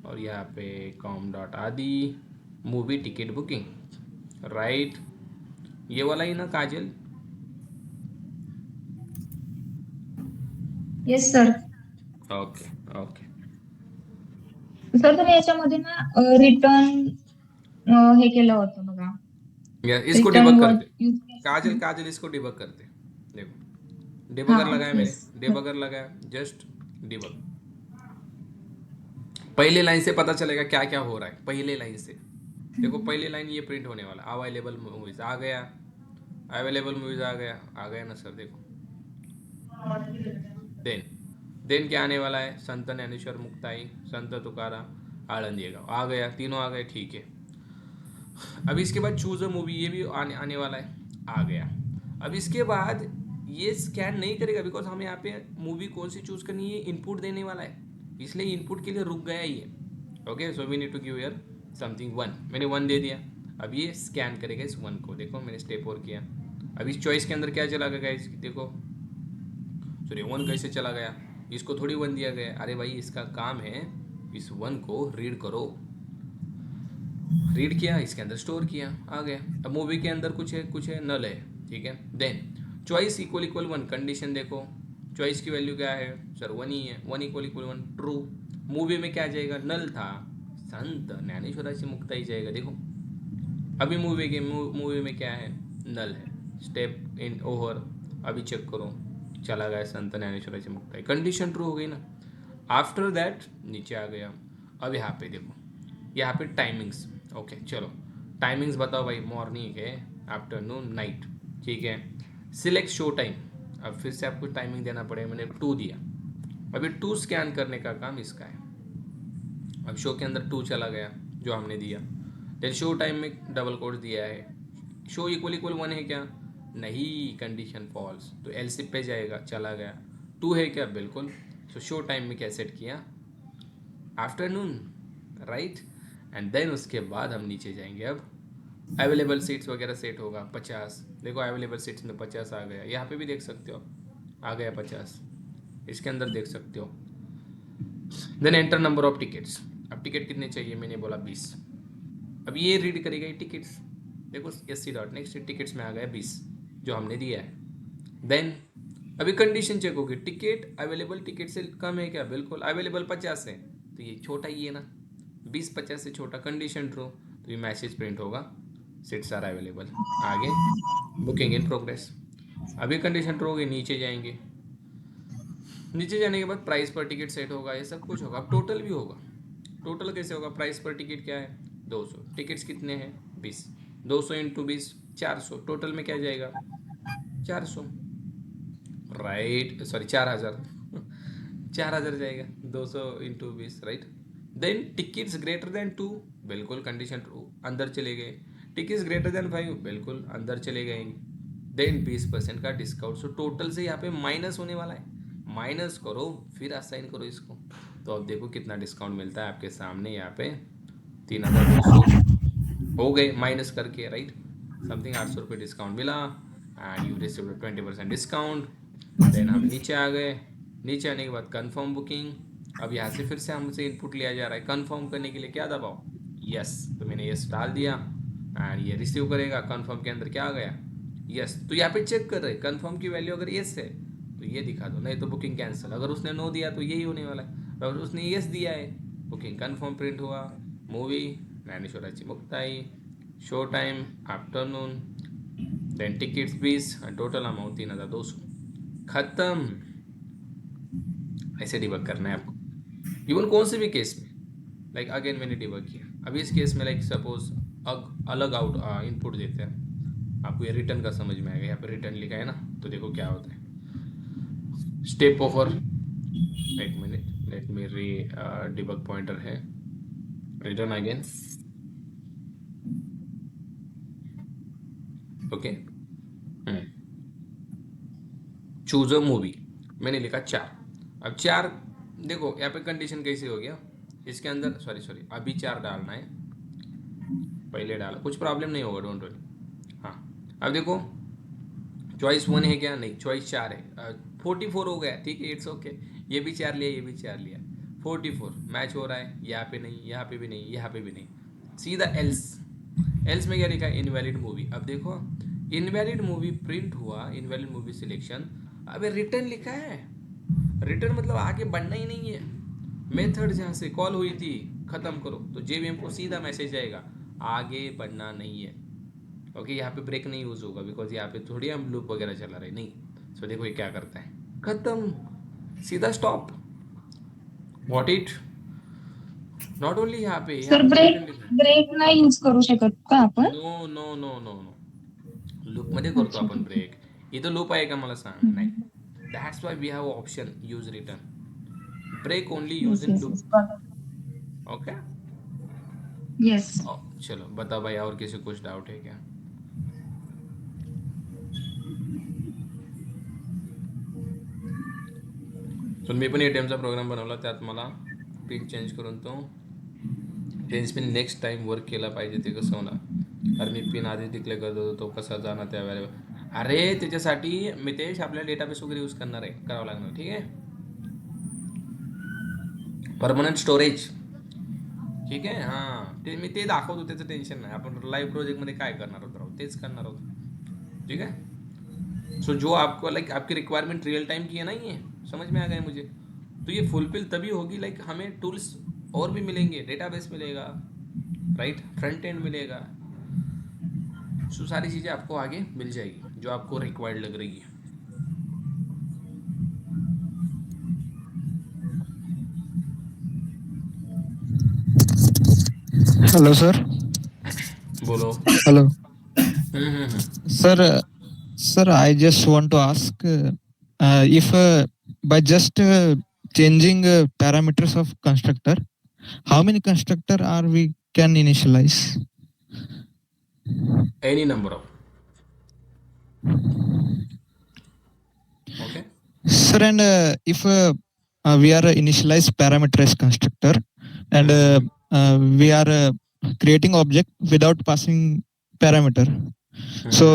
और यहाँ पे कॉम डॉट आदि, मूवी टिकट बुकिंग, राइट, ये वाला ही ना Kajal. Yes sir. Okay okay, sir तुम्ही याच्यामध्ये ना रिटर्न हे केलं होतं बघा, या इसको रिटर्न डिबग वर्ड करते, यूज काजल काजल इसको डिबग करते, देखो डिबगर हाँ लगाया मैंने, येस। डिबगर लगाया, जस्ट डिबग। पहले लाइन से पता चलेगा क्या क्या हो रहा है, पहले लाइन से देखो, पहले लाइन ये प्रिंट होने वाला, अवेलेबल मूवीज आ गया, अवेलेबल मूवीज आ गया ना सर, देखो। देन क्या आने वाला है, संत ज्ञानेश्वर मुक्ताई, संत तुकाराम, आनंद ये गाँव, आ गया, तीनों आ गए, ठीक है। अब इसके बाद चूज अ मूवी, ये भी आने वाला है, आ गया। अब इसके बाद ये स्कैन नहीं करेगा, बिकॉज हमें यहाँ पे मूवी कौन सी चूज करनी है इनपुट देने वाला है, इसलिए इनपुट के लिए रुक गया ये। Okay, so we need to give here something 1, मैंने 1 दे दिया। अब ये स्कैन करेगा इस 1 को, देखो मैंने स्टेप और किया। अब इस चॉइस के अंदर क्या चला गया गाइस, देखो सॉरी 1 कैसे चला गया, इसको थोड़ी 1 दिया गया, अरे भाई इसका काम है इस 1 को रीड करो, रीड किया, इसके अंदर स्टोर किया, आ गया। अब मूवी के अंदर कुछ है नल है, ठीक है। देन चॉइस इक्वल 1, कंडीशन देखो, चॉइस की वैल्यू क्या है सर, 1 ही है, 1 इक्वल 1 ट्रू। मूवी में क्या जाएगा, नल था, संत ज्ञानेश्वराची मुक्ताई जाएगा, देखो अभी मूवी में क्या है, नल है, स्टेप इन ओवर, अभी चेक करो, चला गया संत ज्ञानेश्वराची मुक्ताई, कंडीशन ट्रू हो गई ना। आफ्टर दैट नीचे आ गया। अब यहाँ पे देखो, यहाँ पे टाइमिंग्स, ओके चलो टाइमिंग्स बताओ भाई, मॉर्निंग है, आफ्टरनून, नाइट, ठीक है। सिलेक्ट शो टाइम, अब फिर से आपको टाइमिंग देना पड़ेगा, मैंने 2 दिया, अभी 2 स्कैन करने का काम इसका है। अब शो के अंदर 2 चला गया जो हमने दिया, देन शो टाइम में डबल कोड दिया है, शो इक्वल 1 है क्या, नहीं, कंडीशन फॉल्स, तो एलसिप पे जाएगा, चला गया। 2 है क्या, बिल्कुल। तो शो टाइम में क्या सेट किया, आफ्टरनून, राइट। एंड देन उसके बाद हम नीचे जाएंगे, अब अवेलेबल सीट्स वगैरह सेट होगा 50, देखो अवेलेबल सीट्स में 50 आ गया, यहाँ पे भी देख सकते हो आ गया 50, इसके अंदर देख सकते हो। Then enter number of tickets, अब टिकट कितने चाहिए, मैंने बोला 20। अब ये रीड करेगा ये टिकट्स, देखो SC डॉट नेक्स्ट टिकट्स में आ गया 20 जो हमने दिया है। देन अभी कंडीशन चेक होगी, टिकट अवेलेबल टिकट से कम है क्या, बिल्कुल अवेलेबल 50 है, तो ये छोटा ही है ना, 20 50 से छोटा, कंडीशन ट्रू, तो ये मैसेज प्रिंट होगा, सीट्स आर अवेलेबल, आगे बुकिंग इन प्रोग्रेस। अभी कंडीशन ट्रू होगी, नीचे जाएंगे, नीचे जाने के बाद प्राइस पर टिकट सेट होगा, ये सब कुछ होगा। अब टोटल भी होगा, टोटल कैसे होगा, प्राइस पर टिकट क्या है 200, टिकट्स कितने हैं 20, 200 इंटू 20 400, टोटल में क्या जाएगा 400, राइट, सॉरी 4000 4000 जाएगा, 200 into 20, right. Then tickets greater than 2, बिल्कुल कंडीशन ट्रू, अंदर चले गए। टिकट्स ग्रेटर देन 5, बिल्कुल अंदर चले गए। देन 20% का डिस्काउंट, सो टोटल से यहाँ पे माइनस होने वाला है। माइनस करो फिर असाइन करो इसको, तो अब देखो कितना डिस्काउंट मिलता है आपके सामने यहाँ पे 3200 हो गए माइनस करके, राइट। समथिंग 800 रुपये डिस्काउंट मिला and you receive 20% discount. Then हम नीचे आ गए, नीचे आने के बाद कंफर्म बुकिंग। अब यहाँ से फिर से हमसे इनपुट लिया जा रहा है, कंफर्म करने के लिए क्या दबाओ, यस। तो मैंने यस डाल दिया एंड ये रिसीव करेगा। कंफर्म के अंदर क्या आ गया, यस। तो यहाँ पे चेक कर रहे कंफर्म की वैल्यू अगर यस है तो ये दिखा दो, नहीं तो बुकिंग कैंसिल। अगर उसने नो दिया तो यही होने वाला है, अगर उसने यस दिया है बुकिंग कंफर्म प्रिंट हुआ। मूवी ज्ञानेश्वराची Muktai, show time afternoon, then tickets 20, total amount 3200, खत्म। ऐसे डिबग करना है आपको, इवन कौन से भी केस में। लाइक अगेन मैंने डिबग किया, अभी इस केस में लाइक सपोज अलग आउट इनपुट देते हैं आपको, ये रिटर्न का समझ में आएगा। यहाँ पे रिटर्न लिखा है ना, तो देखो क्या होता है। स्टेप ओवर, एक मिनट, लेट मी री डिबग पॉइंटर है, return again, okay. Choose a movie, मैंने लिखा 4। अब 4 देखो यहाँ पे कंडीशन कैसे हो गया, इसके अंदर सॉरी अभी 4 डालना है, पहले डाला, कुछ प्रॉब्लम नहीं होगा, डोंट वरी। हाँ अब देखो चॉइस 1 है क्या, नहीं चॉइस 4 है। 44 हो गया, ठीक है, इट्स ओके। ये भी 4 लिया, ये भी 4 लिया, 44 मैच हो रहा है। यहाँ पे नहीं, यहाँ पे भी नहीं, यहाँ पे भी नहीं, सीधा एल्स। एल्स में क्या लिखा है, इनवैलिड मूवी। अब देखो इनवैलिड मूवी प्रिंट हुआ, इनवैलिड मूवी सिलेक्शन। अब रिटर्न लिखा है, रिटर्न मतलब आगे बढ़ना ही नहीं है। मेथड जहाँ से कॉल हुई थी ख़त्म करो, तो जेवीएम को सीधा मैसेज आएगा आगे बढ़ना नहीं है। ओके यहाँ पे ब्रेक नहीं यूज़ होगा, बिकॉज यहाँ पे थोड़ी हम लूप वगैरह चला रहे नहीं। सो देखो ये क्या करता है, खत्म, सीधा stop. What it, not only यहाँ पे सर ब्रेक नाही यूज करू शकत का आपण? No no no no no, loop मध्ये करतो आपण ब्रेक, इथं लूप आहे का मला सांग, नाही। That's why we have option use return, break only use in loop, okay. Yes. चलो बता भाई, और किसी कुछ डाउट है क्या? सो मी पण एटीएमचा प्रोग्राम बनवला, त्यात मला पिन चेंज करून तो change pin next time work केला पाहिजे, ते कसं होणार? अरे मी पिन आधी डिक्लेअर करत होतो, तो कसा जाणार त्या वेळेला? अरे त्याच्यासाठी मितेश आपल्याला डेटाबेस वगैरे यूज करणार आहे, करावं लागणार, ठीक आहे। परमनंट स्टोरेज, ठीक आहे, हां ते मी ते दाखवतो, त्याचं टेन्शन नाही। आपण लाईव्ह प्रोजेक्टमध्ये काय करणार आहोत राव, तेच करणार आहोत, ठीक है। सो जो आपको लाइक आपकी रिक्वायरमेंट रियल टाइम की है ना, ये समझ में आ गए मुझे। तो ये फुलफिल तभी होगी लाइक हमें टूल्स और भी मिलेंगे, डेटाबेस मिलेगा, राइट, फ्रंट एंड मिलेगा। सो सारी चीज़ें आपको आगे मिल जाएगी जो आपको रिक्वायर्ड लग रही है। Hello, sir. बोलो। Hello, hmm. sir. Sir, I just want to ask if by just changing parameters of constructor, how many constructor are we can initialize? Any number of, okay. Sir, and if we are initialize parameterized constructor and we are creating object without passing parameter, so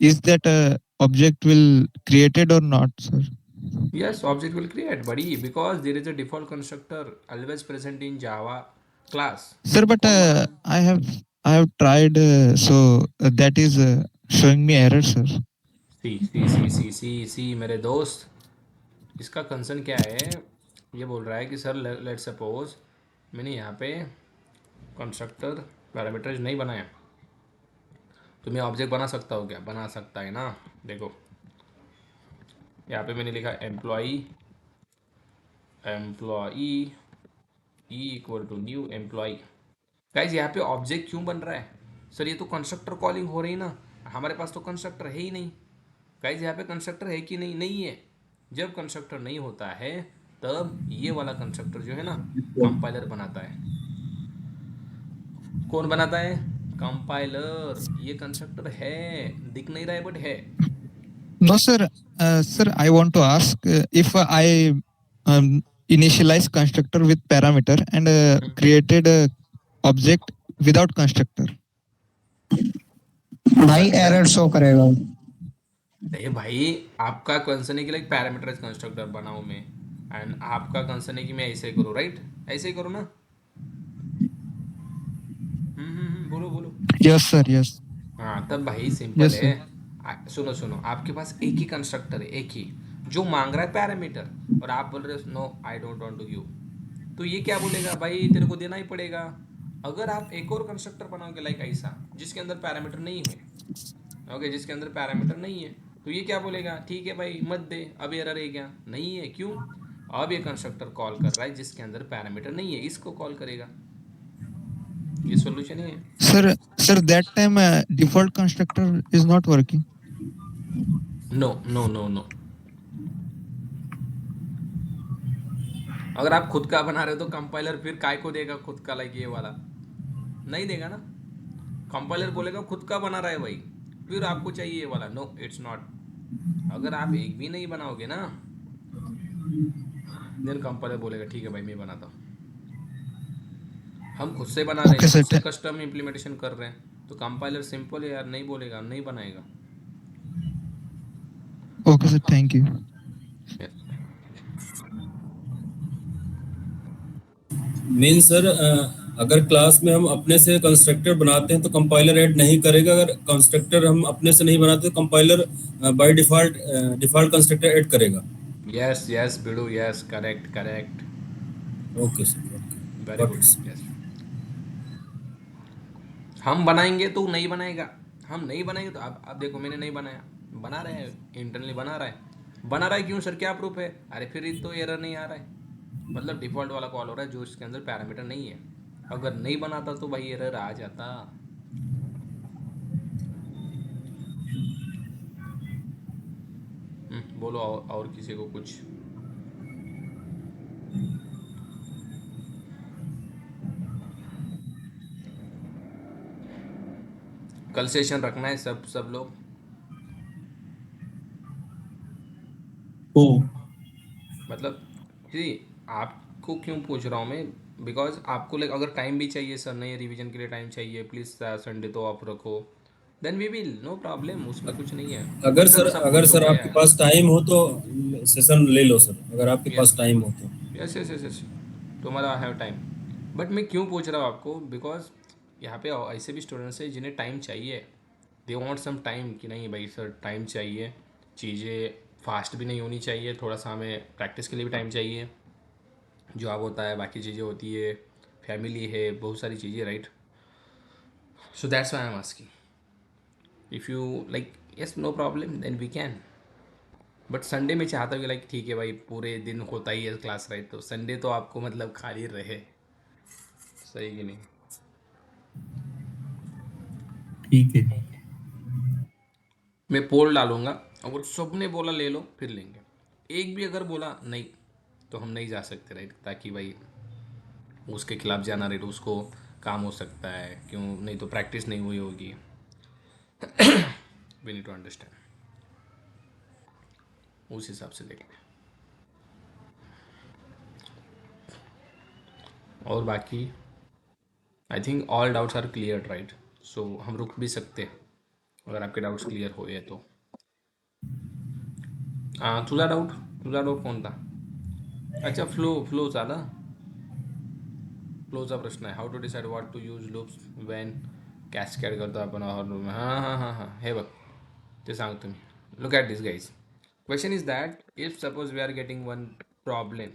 is that object will created or not, sir? Yes, object will create, buddy, because there is a default constructor always present in Java class. Sir, but I have tried, so that is showing me error, sir. सी मेरे दोस्त, इसका concern क्या है? ये बोल रहा है कि सर लेट सपोज मैंने यहाँ पे कंस्ट्रक्टर पैरामीटर्स नहीं बनाया, तो मैं ऑब्जेक्ट बना सकता हूँ क्या? बना सकता है ना। देखो यहाँ पे मैंने लिखा employee e equal to new employee. Guys यहाँ पे ऑब्जेक्ट क्यों बन रहा है? सर ये तो कंस्ट्रक्टर कॉलिंग हो रही ना, हमारे पास तो कंस्ट्रक्टर है ही नहीं। गाइज यहाँ पे कंस्ट्रक्टर है कि नहीं? नहीं है। जब कंस्ट्रक्टर नहीं होता है तब ये वाला कंस्ट्रक्टर जो है ना कंपाइलर बनाता है। कौन बनाता है? कंपाइलर। ये कंस्ट्रक्टर है, दिख नहीं रहा है बट है। No, sir. Sir, I want to ask if I initialize constructor with parameter and created a object without constructor. भाई एरर शो करेगा। अरे भाई, आपका कंसर्न है कि लाइक पैरामीटराइज कंस्ट्रक्टर बनाऊं मैं, एंड आपका कंसर्न है कि मैं ऐसे करूँ, राइट? ऐसे ही करो ना। बोलो बोलो। Yes, sir. Yes. हाँ, तब भाई सिंपल Yes, है। sir. सुनो सुनो, आपके पास एक ही कंस्ट्रक्टर है, एक ही, जो मांग रहा है पैरामीटर, और आप बोल रहे हो no I don't want to give. तो ये क्या बोलेगा भाई, तेरे को देना ही पड़ेगा। अगर आप एक और कंस्ट्रक्टर बनाओगे लाइक ऐसा, जिसके अंदर पैरामीटर नहीं है, ओके, जिसके अंदर पैरामीटर नहीं है, तो ये क्या बोलेगा, ठीक है भाई मत दे, अब एरर है क्या? नहीं है। क्यों? अब ये कंस्ट्रक्टर कॉल कर रहा है जिसके अंदर पैरामीटर नहीं है, इसको कॉल करेगा। ये सॉल्यूशन है। Sir, that time default constructor is not working. No no no no, अगर आप खुद का बना रहे हो तो कंपाइलर फिर काय को देगा खुद का, लाइक ये वाला नहीं देगा ना। कंपाइलर बोलेगा खुद का बना रहा है भाई, फिर आपको चाहिए ये वाला। No it's not. अगर आप एक भी नहीं बनाओगे ना, देन कंपाइलर बोलेगा ठीक है भाई मैं बनाता हूँ। हम खुद से बना रहे Okay, हैं, sir. खुद से कस्टम इम्प्लीमेंटेशन कर रहे हैं, तो कंपाइलर सिंपल है यार, नहीं बोलेगा, नहीं बनाएगा। Okay, sir. Thank you. Mean sir, अगर क्लास में हम अपने से कंस्ट्रक्टर बनाते हैं तो कंपाइलर ऐड नहीं करेगा। अगर कंस्ट्रक्टर हम अपने से नहीं बनाते तो compiler by default default constructor add करेगा। यस यस बिडू, yes correct correct, okay sir, okay, very got good. It. Yes, हम बनाएंगे तो नहीं बनाएगा, हम नहीं बनाएंगे तो अब देखो मैंने नहीं बनाया, बना रहे हैं इंटरनली, बना रहा है क्यों सर, क्या प्रूफ है? अरे फिर तो एरर नहीं आ रहा है, मतलब डिफ़ॉल्ट वाला कॉल हो रहा है जो इसके अंदर पैरामीटर नहीं है। अगर नहीं बनाता तो भाई एरर आ जाता। बोलो और किसी को कुछ। कल सेशन रखना है सब लोग। हो। मतलब जी, आपको क्यों पूछ रहा हूँ मैं, बिकॉज आपको लाइक अगर टाइम भी चाहिए सर, नहीं रिवीजन के लिए टाइम चाहिए, प्लीज़ संडे तो ऑफ रखो, then we will, no problem, उसमें कुछ नहीं है। बट सर सब अगर कुछ हो सर गया आपके है। पास टाइम हो तो सेशन ले लो सर, अगर आपके यस पास टाइम हो तो। यस यस यस यस, तुम्हारा हैव टाइम। बट मैं क्यों पूछ रहा हूँ आपको, बिकॉज यहाँ पे ऐसे भी स्टूडेंट्स हैं जिन्हें टाइम चाहिए, दे वांट सम टाइम, कि नहीं भाई सर टाइम चाहिए, चीज़ें फास्ट भी नहीं होनी चाहिए, थोड़ा सा हमें प्रैक्टिस के लिए भी टाइम चाहिए, जॉब होता है, बाकी चीज़ें होती है, फैमिली है, बहुत सारी चीज़ें, right? So that's why I am asking if you like, yes no problem, then we can. But Sunday में चाहता हूँ कि लाइक ठीक है भाई, पूरे दिन होता ही है क्लास, राइट? तो संडे तो आपको मतलब खाली रहे, सही कि नहीं? ठीक है। मैं पोल डालूंगा, अगर सबने बोला ले लो फिर लेंगे, एक भी अगर बोला नहीं तो हम नहीं जा सकते, राइट? ताकि भाई उसके खिलाफ जाना, राइट, उसको काम हो सकता है, क्यों नहीं तो प्रैक्टिस नहीं हुई होगी। वी नीड टू अंडरस्टैंड, उस हिसाब से देखते हैं। और बाकी I think all doubts are clear, right? So हम रुक भी सकते हैं अगर आपके डाउट्स क्लियर हुए तो। तुझा डाऊट कोणता? अच्छा, फ्लो झाला. फ्लोचा प्रश्न आहे. How to decide what to use loops when cascade करतो आपण. हां हे बघ, ते सांगतो मी. Look at this guys. Question is that if suppose we are getting one problem,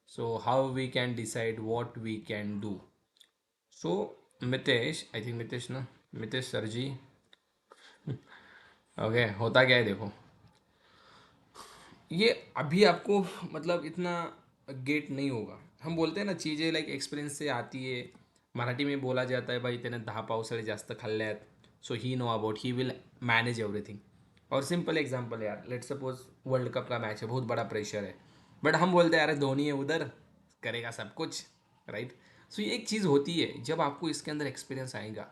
so how we can decide what we can do. So Mitesh, I think Mitesh ना, Mitesh sir जी, okay, होता क्या है देखो, ये अभी आपको मतलब इतना गेट नहीं होगा. हम बोलते हैं ना चीज़ें लाइक एक्सपिरियंस से आती है. मराठी में बोला जाता है भाई त्याने 10 पावसाळे जास्त खाल्ल्यात, so he know about, he will manage everything. और सिंपल एग्जांपल यार, लेट सपोज वर्ल्ड कप का मैच है, बहुत बड़ा प्रेशर है, बट हम बोलते हैं अरे धोनी है उधर, करेगा सब कुछ, राइट। सो ये एक चीज़ होती है, जब आपको इसके अंदर एक्सपीरियंस आएगा,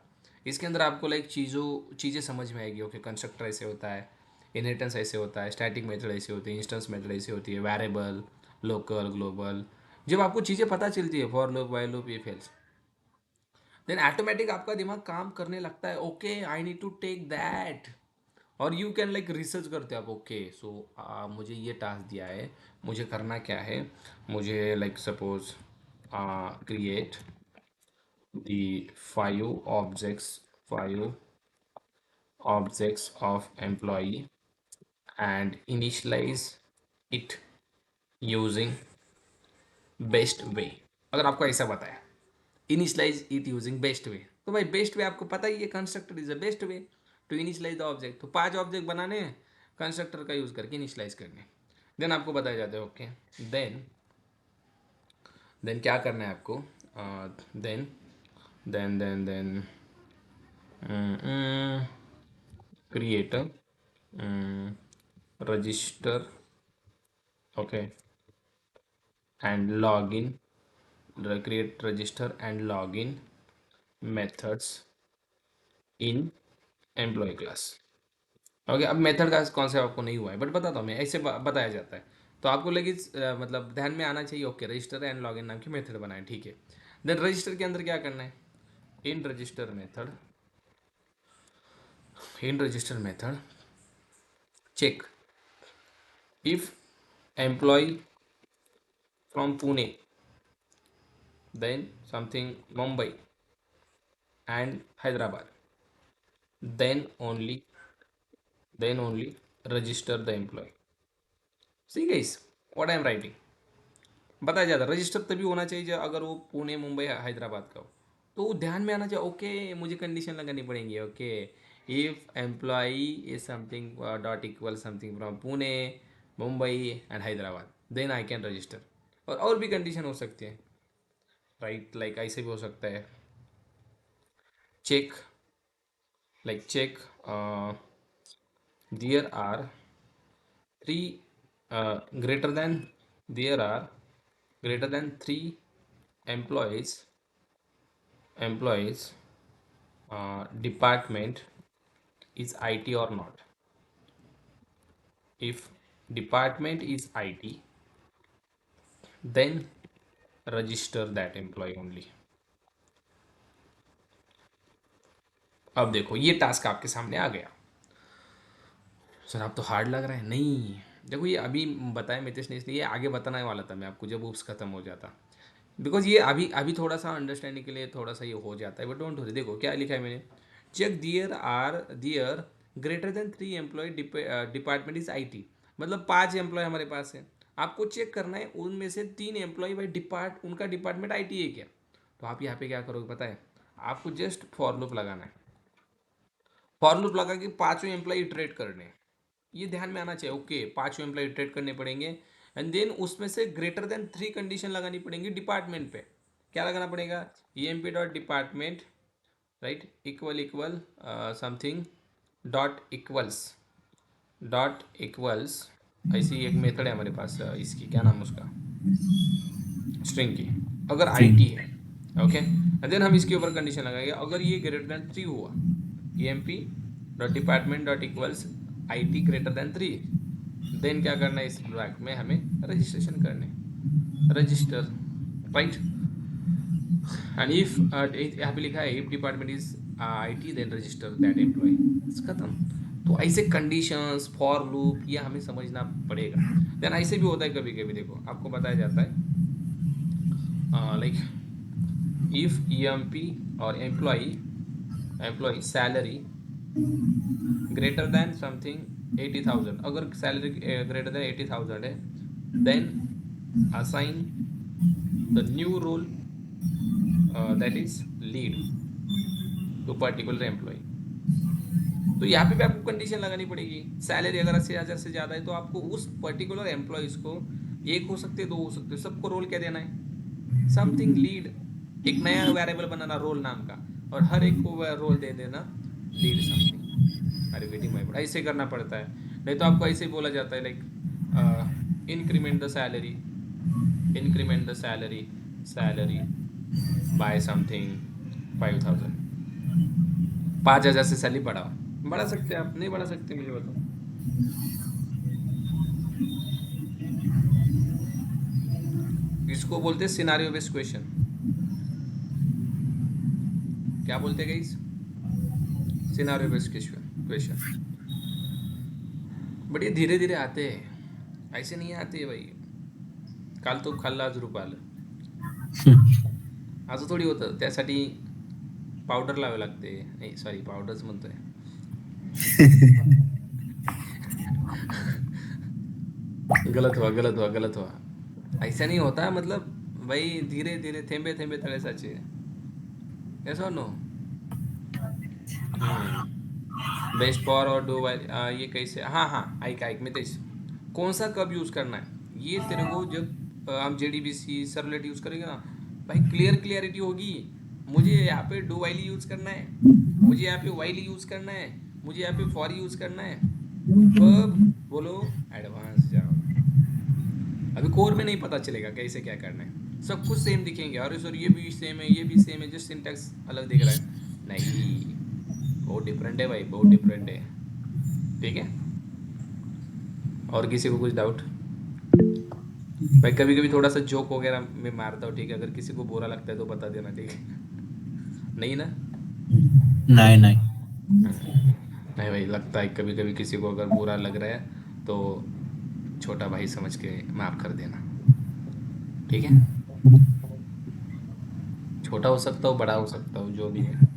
इसके अंदर आपको लाइक चीज़ें समझ में आएगी। ओके, कंस्ट्रक्टर ऐसे होता है, इनहेरिटेंस ऐसे होता है, स्टैटिक मेथड ऐसे होती है, इंस्टेंस मेथड ऐसे होती है, वेरिएबल, लोकल, ग्लोबल। जब आपको चीज़ें पता चलती है, for loop, while loop, if else, then automatic आपका दिमाग काम करने लगता है। Okay, I need to take that. और यू कैन लाइक रिसर्च करते हो आप। ओके, सो मुझे ये टास्क दिया है, मुझे करना क्या है, मुझे like suppose create the five objects of employee and initialize it using best way. अगर आपको ऐसा बताया initialize it using best way, तो भाई बेस्ट वे आपको पता ही है, constructor is the best way to initialize the object. तो 5 ऑब्जेक्ट बनाने हैं, कंस्ट्रक्टर का यूज करके इनिशलाइज करने। देन आपको बताया जाता है। ओके, देन क्या करना है आपको, then then then then create register, okay, and log in, create register and login methods in employee class। Okay, अब मेथड का कॉन्सेप्ट आपको नहीं हुआ है, बट बताता हूँ मैं, ऐसे बताया जाता है। तो आपको लगे मतलब ध्यान में आना चाहिए। ओके, रजिस्टर एंड लॉगिन नाम की मेथड बनाए, ठीक है। देन रजिस्टर के अंदर क्या करना है, in register method check if employee from Pune, then something Mumbai and Hyderabad, then only register the employee। See guys, what I am writing, बताया जाता है रजिस्टर तभी होना चाहिए अगर वो पुणे, मुंबई, हैदराबाद का हो। तो वो ध्यान में आना चाहिए। ओके, मुझे कंडीशन लगानी पड़ेंगी। Okay, if employee is something dot equal something from Pune, Mumbai and Hyderabad, then I can register. और भी कंडीशन हो सकती है, राइट, लाइक ऐसे भी हो सकता है, check there are three greater than there are greater than 3 employees department is IT or not. If department is IT, then register that employee only। अब देखो ये टास्क आपके सामने आ गया। सर आप तो हार्ड लग रहा है। नहीं, देखो ये अभी बताया मितेश ने, इसलिए ये आगे बताने वाला था मैं आपको जब उप्स खत्म हो जाता, बिकॉज ये अभी अभी थोड़ा सा अंडरस्टैंडिंग के लिए थोड़ा सा ये हो जाता है, बट डोंट वरी। देखो क्या लिखा है मैंने, check there greater than 3 employee department is IT। मतलब 5 एम्प्लॉय हमारे पास है, आपको चेक करना है उनमें से 3 एम्प्लॉय भाई उनका डिपार्टमेंट IT है क्या। तो आप यहाँ पे क्या करोगे पता है, आपको जस्ट फॉर लूप लगाना है। फॉर लूप लगा के 5 एम्प्लॉय इटरेट करने हैं, ये ध्यान में आना चाहिए। ओके, 5 एम्प्लॉय इटरेट करने पड़ेंगे, एंड देन उसमें से ग्रेटर देन 3 कंडीशन लगानी पड़ेंगी डिपार्टमेंट पे। क्या लगाना पड़ेगा, emp dot department, right, equal something dot equals ऐसी एक मेथड है हमारे पास, इसकी क्या नाम है उसका, स्ट्रिंग की, अगर IT है। ओके, एंड देन हम इसके ऊपर कंडीशन लगाएंगे, अगर ये ग्रेटर देन 3 हुआ, emp dot department dot equals IT greater than 3, then क्या करना है, इस ब्लॉक में हमें रजिस्ट्रेशन करने, रजिस्टर, राइट। एंड इफ यहाँ पे लिखा है if department is IT then register that employee, खत्म। तो ऐसे कंडीशंस, फॉर लूप, ये हमें समझना पड़ेगा। देन ऐसे भी होता है कभी कभी, देखो आपको बताया जाता है लाइक इफ EMP और employee salary greater than something 80,000, अगर सैलरी ग्रेटर देन 80,000 है, then assign the new role that is lead to particular employee. तो यहाँ पे भी आपको कंडीशन लगानी पड़ेगी। सैलरी अगर 80,000 से ज़्यादा है तो आपको उस पर्टिकुलर एम्प्लॉयज़ को, एक हो सकते, 2 हो सकते, सबको रोल क्या देना है, समथिंग लीड, एक नया वेरिएबल बनाना रोल नाम का, और हर एक को रोल दे देना लीड समथिंग। अरे वेटिंग माय, ऐसे करना पड़ता है, नहीं तो आपको ऐसे ही बोला जाता है like increment the salary by something 5,000, 5,000 से सैलरी बढ़ा सकते हैं आप, नहीं बढ़ा सकते मुझे बताओ। इसको बोलते हैं सिनारियो बेस्ड क्वेश्चन। क्या बोलते हैं guys? Scenario based question. But ये धीरे धीरे आते हैं, ऐसे नहीं आते भाई काल तो खाल्ला आज रूप आलं, असं थोडी होतं। त्यासाठी पावडर लावावे लागते, नाही सॉरी पावडरच म्हणतोय, गलत हुआ। ऐसा नहीं होता, मतलब भाई धीरे धीरे थेंबे थेंबे तळे साचे, ऐसा नो। बेस्ट फॉर और डू वाई, ये कैसे, हाँ ऐक मैं तेज कौन सा कब यूज़ करना है ये तेरे को जब हम JDBC सर्वलेट यूज़ करेंगे ना भाई, क्लियरिटी होगी। मुझे यहाँ पे डू वाइल यूज़ करना है, मुझे यहाँ पे वाइल यूज़ करना है, मुझे यहाँ पे फॉर यूज़ करना है। कब बोलो, एडवांस जाओ। अभी कोर में नहीं पता चलेगा कैसे क्या करना है, सब कुछ सेम दिखेंगे। अरे सर ये भी सेम है, ये भी सेम है, जस्ट सिंटैक्स अलग दिख रहा है। नहीं, बहुत डिफरेंट है भाई, बहुत डिफरेंट है। ठीक है, और किसी को कुछ डाउट? भाई कभी कभी थोड़ा सा जोक वगैरह मैं मारता हूँ, ठीक है? अगर किसी को बुरा लगता है तो बता देना, ठीक है? नहीं ना? नहीं नहीं नहीं भाई, लगता है कभी कभी किसी को अगर बुरा लग रहा है तो छोटा भाई समझ के माफ़ कर देना, ठीक है? छोटा हो सकता हूँ, बड़ा हो सकता हूँ, जो भी है।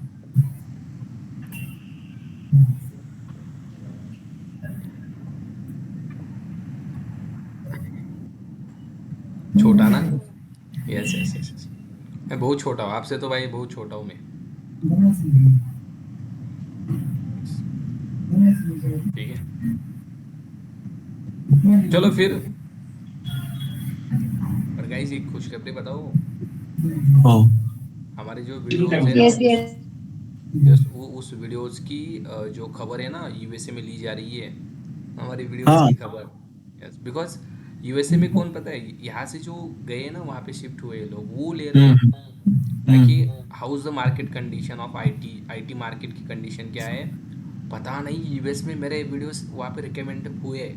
छोटा ना? यस। मैं बहुत छोटा हूँ आपसे, तो भाई बहुत छोटा हूँ मैं, ठीक है? चलो फिर, पर गाइस एक खुशखबरी बताओ, हो हमारे जो वीडियोस है यस ना, यस उस वीडियोस की जो खबर है ना USA में ली जा रही है, हमारी वीडियोस हाँ की खबर। यस, बिकॉज USA में कौन पता है, यहाँ से जो गए ना वहाँ पे शिफ्ट हुए लोग, वो ले रहे हैं ताकि how is the market condition of IT market की कंडीशन क्या है पता नहीं। US में मेरे वीडियोस वहाँ पे रिकमेंड हुए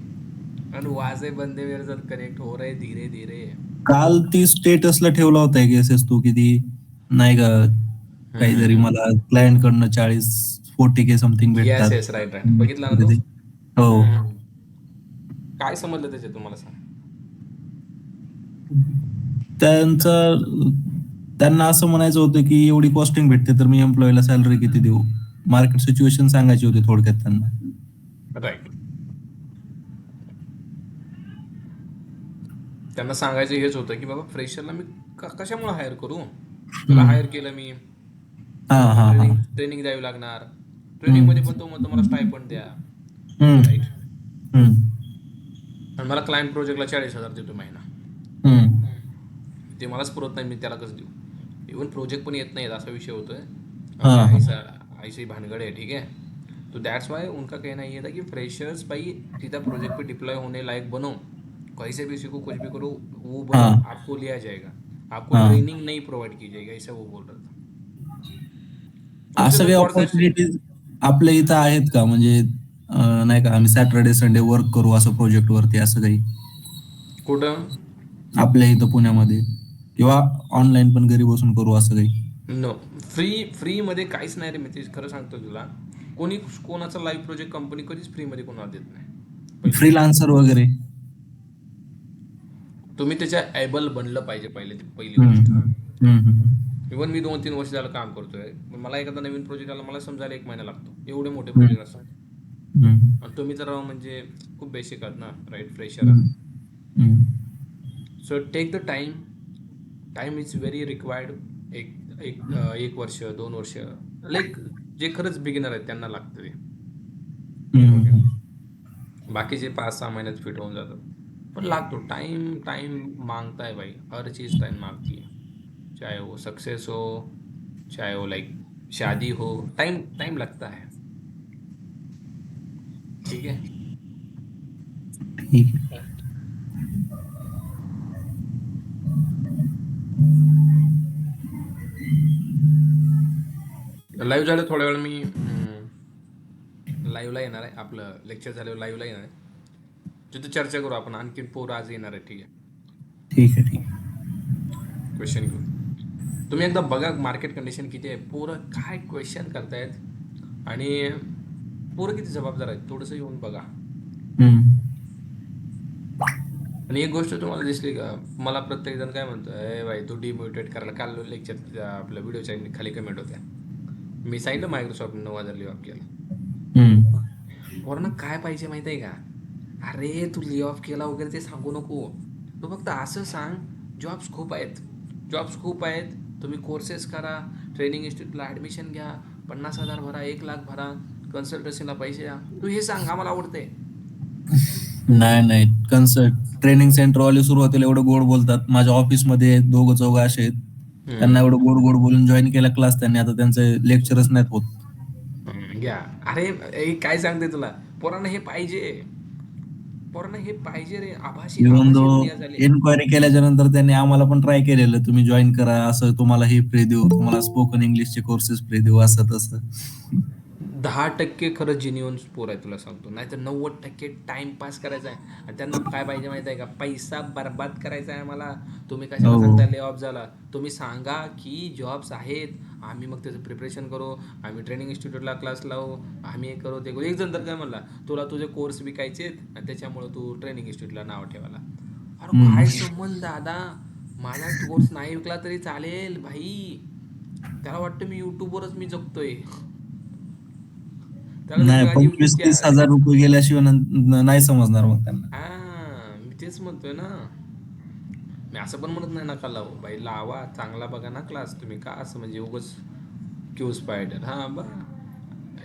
और वहाँ से बंदे मेरे साथ कनेक्ट हो रहे धीरे धीरे। काल ती स्टेटसला ठेवला होता एक एस तू किती नाही का काहीतरी मला क्लायंट कडनं 40K समथिंग येस भेटतात येस, राईट बघितला ना तो? हो काय समजलं त्याचे तुम्हाला सांग? त्यांचं त्यांना असं म्हणायचं होतं की एवढी कॉस्टिंग भेटते तर मी एम्प्लॉईला सॅलरी किती देऊ, मार्केट सिच्युएशन सांगायची होती थोडक्यात त्यांना. राईट, त्यांना सांगायचं हेच होतं की बाबा फ्रेशरला मी कशामुळे हायर करू, त्याला हायर केलं मी, हा हा हा ट्रेनिंग द्यावी लागणार, ट्रेनिंगमध्ये पण तो मग तुम्हाला स्टायपंड द्या, हम्म राईट? हम्म आणि मला क्लायंट प्रोजेक्टला 40,000 देतो महिना, हम्म ते मलाच पुरत नाही, मी त्याला कसं देऊ? इवन प्रोजेक्ट पण येत नाही, असा विषय होतोय। हाँ, हाँ। ऐसी भानगड़ है, ठीक है? तो दैट्स वाई उनका कहना ये था कि फ्रेशर्स भाई सीधा प्रोजेक्ट पे डिप्लॉय होने लायक बनो, कैसे भी को कुछ भी करो वो बनो, हाँ। आपको लिया जाएगा, आपको हाँ। ट्रेनिंग नहीं प्रोवाइड की जाएगी, ऐसा वो बोल रहा था। तो असं उससे काही मैं थोड़ा सा ऑपॉर्च्युनिटीज आपल्या इथं आहेत का, म्हणजे नाही का आम्ही सॅटर्डे संडे वर्क करू असं प्रोजेक्ट वरती, असं काही कुठं? आपल्या इथं पुण्यामध्ये, किंवा ऑनलाईन पण घरी बसून करू असं काही? नो, फ्रीमध्ये काहीच नाही रे मी खरं सांगतो तुला, कोणाचा लाईव्ह प्रोजेक्ट कंपनी कधीच फ्रीमध्ये कोणाला देत नाही पहिली गोष्ट. फ्रीलान्सर वगैरे? तुम्ही त्याच्या एबल बनलं पाहिजे पहिली हम्म, गोष्ट. हम्म, इव्हन मी 2-3 वर्ष झालं काम करतोय, मला एखादा नवीन प्रोजेक्ट आला मला समजायला 1 महिना लागतो, एवढे मोठे हम्म, प्रोजेक्ट असतात. हम्म, आणि तुम्ही तर म्हणजे खूप बेसिक आहात ना, राईट? फ्रेशर हम्म, आहात. Hmm. So take the time is very required. एक वर्ष 2 वर्ष, लाईक जे खरंच बिगिनर आहेत त्यांना लागतं ते. बाकीचे 5-6 महिन्यात फिट होऊन जातात, पण लागतो टाइम मांगता है भाई, हर चीज़ टाइम मांगती है, चाहे वो सक्सेस हो, चाहे वो लाइक शादी हो, टाइम लगता है, ठीक है? ठीक आहे. लाईव्ह झालं थोड्या वेळ मी लाईव्हला येणार आहे. आपलं लेक्चर झाल्यावर लाईव्हला येणार आहे. तिथे चर्चा करू आपण. आणखीन पोरं आज येणार आहे. ठीक आहे. ठीक आहे, ठीक आहे. क्वेश्चन घेऊ. तुम्ही एकदा बघा मार्केट कंडिशन किती आहे. पोरं काय क्वेश्चन करतायत आणि पोरं किती जबाबदार आहेत थोडंसं येऊन बघा. हम्म. आणि एक गोष्ट तुम्हाला दिसली का, मला प्रत्येक जण काय म्हणतो, ए भाई तू डिमोटिवेट करायला. काल लेक्चर आपल्या व्हिडिओच्या खाली कमेंट होत्या. मी सांगितलं मायक्रोसॉफ्ट 9,000 लिओ ऑफ केला. हम्म. पोरांना काय पाहिजे माहिती आहे का, अरे तू लिओ ऑफ केला वगैरे ते सांगू नको. तू फक्त असं सांग जॉब्स खूप आहेत, तुम्ही कोर्सेस करा, ट्रेनिंग इन्स्टिट्यूटला ॲडमिशन घ्या, 50,000 भरा, 1,00,000 भरा, कन्सल्टन्सीला पैसे द्या. तू हे सांग, आम्हाला आवडतंय. नाही ट्रेनिंग सेंटर वाले सुरुवातीला एवढं गोड बोलतात. माझ्या ऑफिसमध्ये दोघं चौघ असे आहेत, त्यांना एवढं गोड बोलून जॉईन केला क्लास त्यांनी, आता त्यांचे लेक्चरच नाहीत होत. घ्या. अरे काय सांगते तुला, पोरांना हे पाहिजे रे. आभासी इव्हन दो दुनिया झाली. इन्क्वायरी केल्याच्या नंतर त्यांनी आम्हाला पण ट्राय केलेलं, तुम्ही जॉईन करा, असं तुम्हाला हे फ्री देऊ, तुम्हाला स्पोकन इंग्लिशचे कोर्सेस फ्री देऊ, असं तसं. 10% खरं जेन्युइन पोर आहे तुला सांगतो. नाहीतर 90% टाइमपास करायचा आहे. आणि त्यांना काय पाहिजे माहिती आहे का, पैसा बर्बाद करायचा आहे आम्हाला. तुम्ही कशाला सांगता ले ऑफ झाला. तुम्ही सांगा की जॉब्स आहेत, आम्ही मग त्याचं प्रिपरेशन करू, आम्ही ट्रेनिंग इन्स्टिट्यूटला क्लास लावू, आम्ही हे करू ते करू. एक जण तर काय म्हणला, तुला तुझे कोर्स विकायचे आहेत आणि त्याच्यामुळे तू ट्रेनिंग इन्स्टिट्यूटला नाव ठेवायला. अरे काय संबंध दादा, माझा कोर्स नाही विकला तरी चालेल भाई. त्याला वाटतं मी यूट्यूबवरच मी जगतोय. नाही, 25,000-30,000 रुपये गेल्याशिवाय नाही समजणार मग त्यांना. हा, मी तेच म्हणतोय ना. मी असं पण म्हणत नाही नका लावू बाई, लावा, चांगला बघा ना क्लास. तुम्ही का असं म्हणजे उगाच क्यू स्पायडर. हा बघा,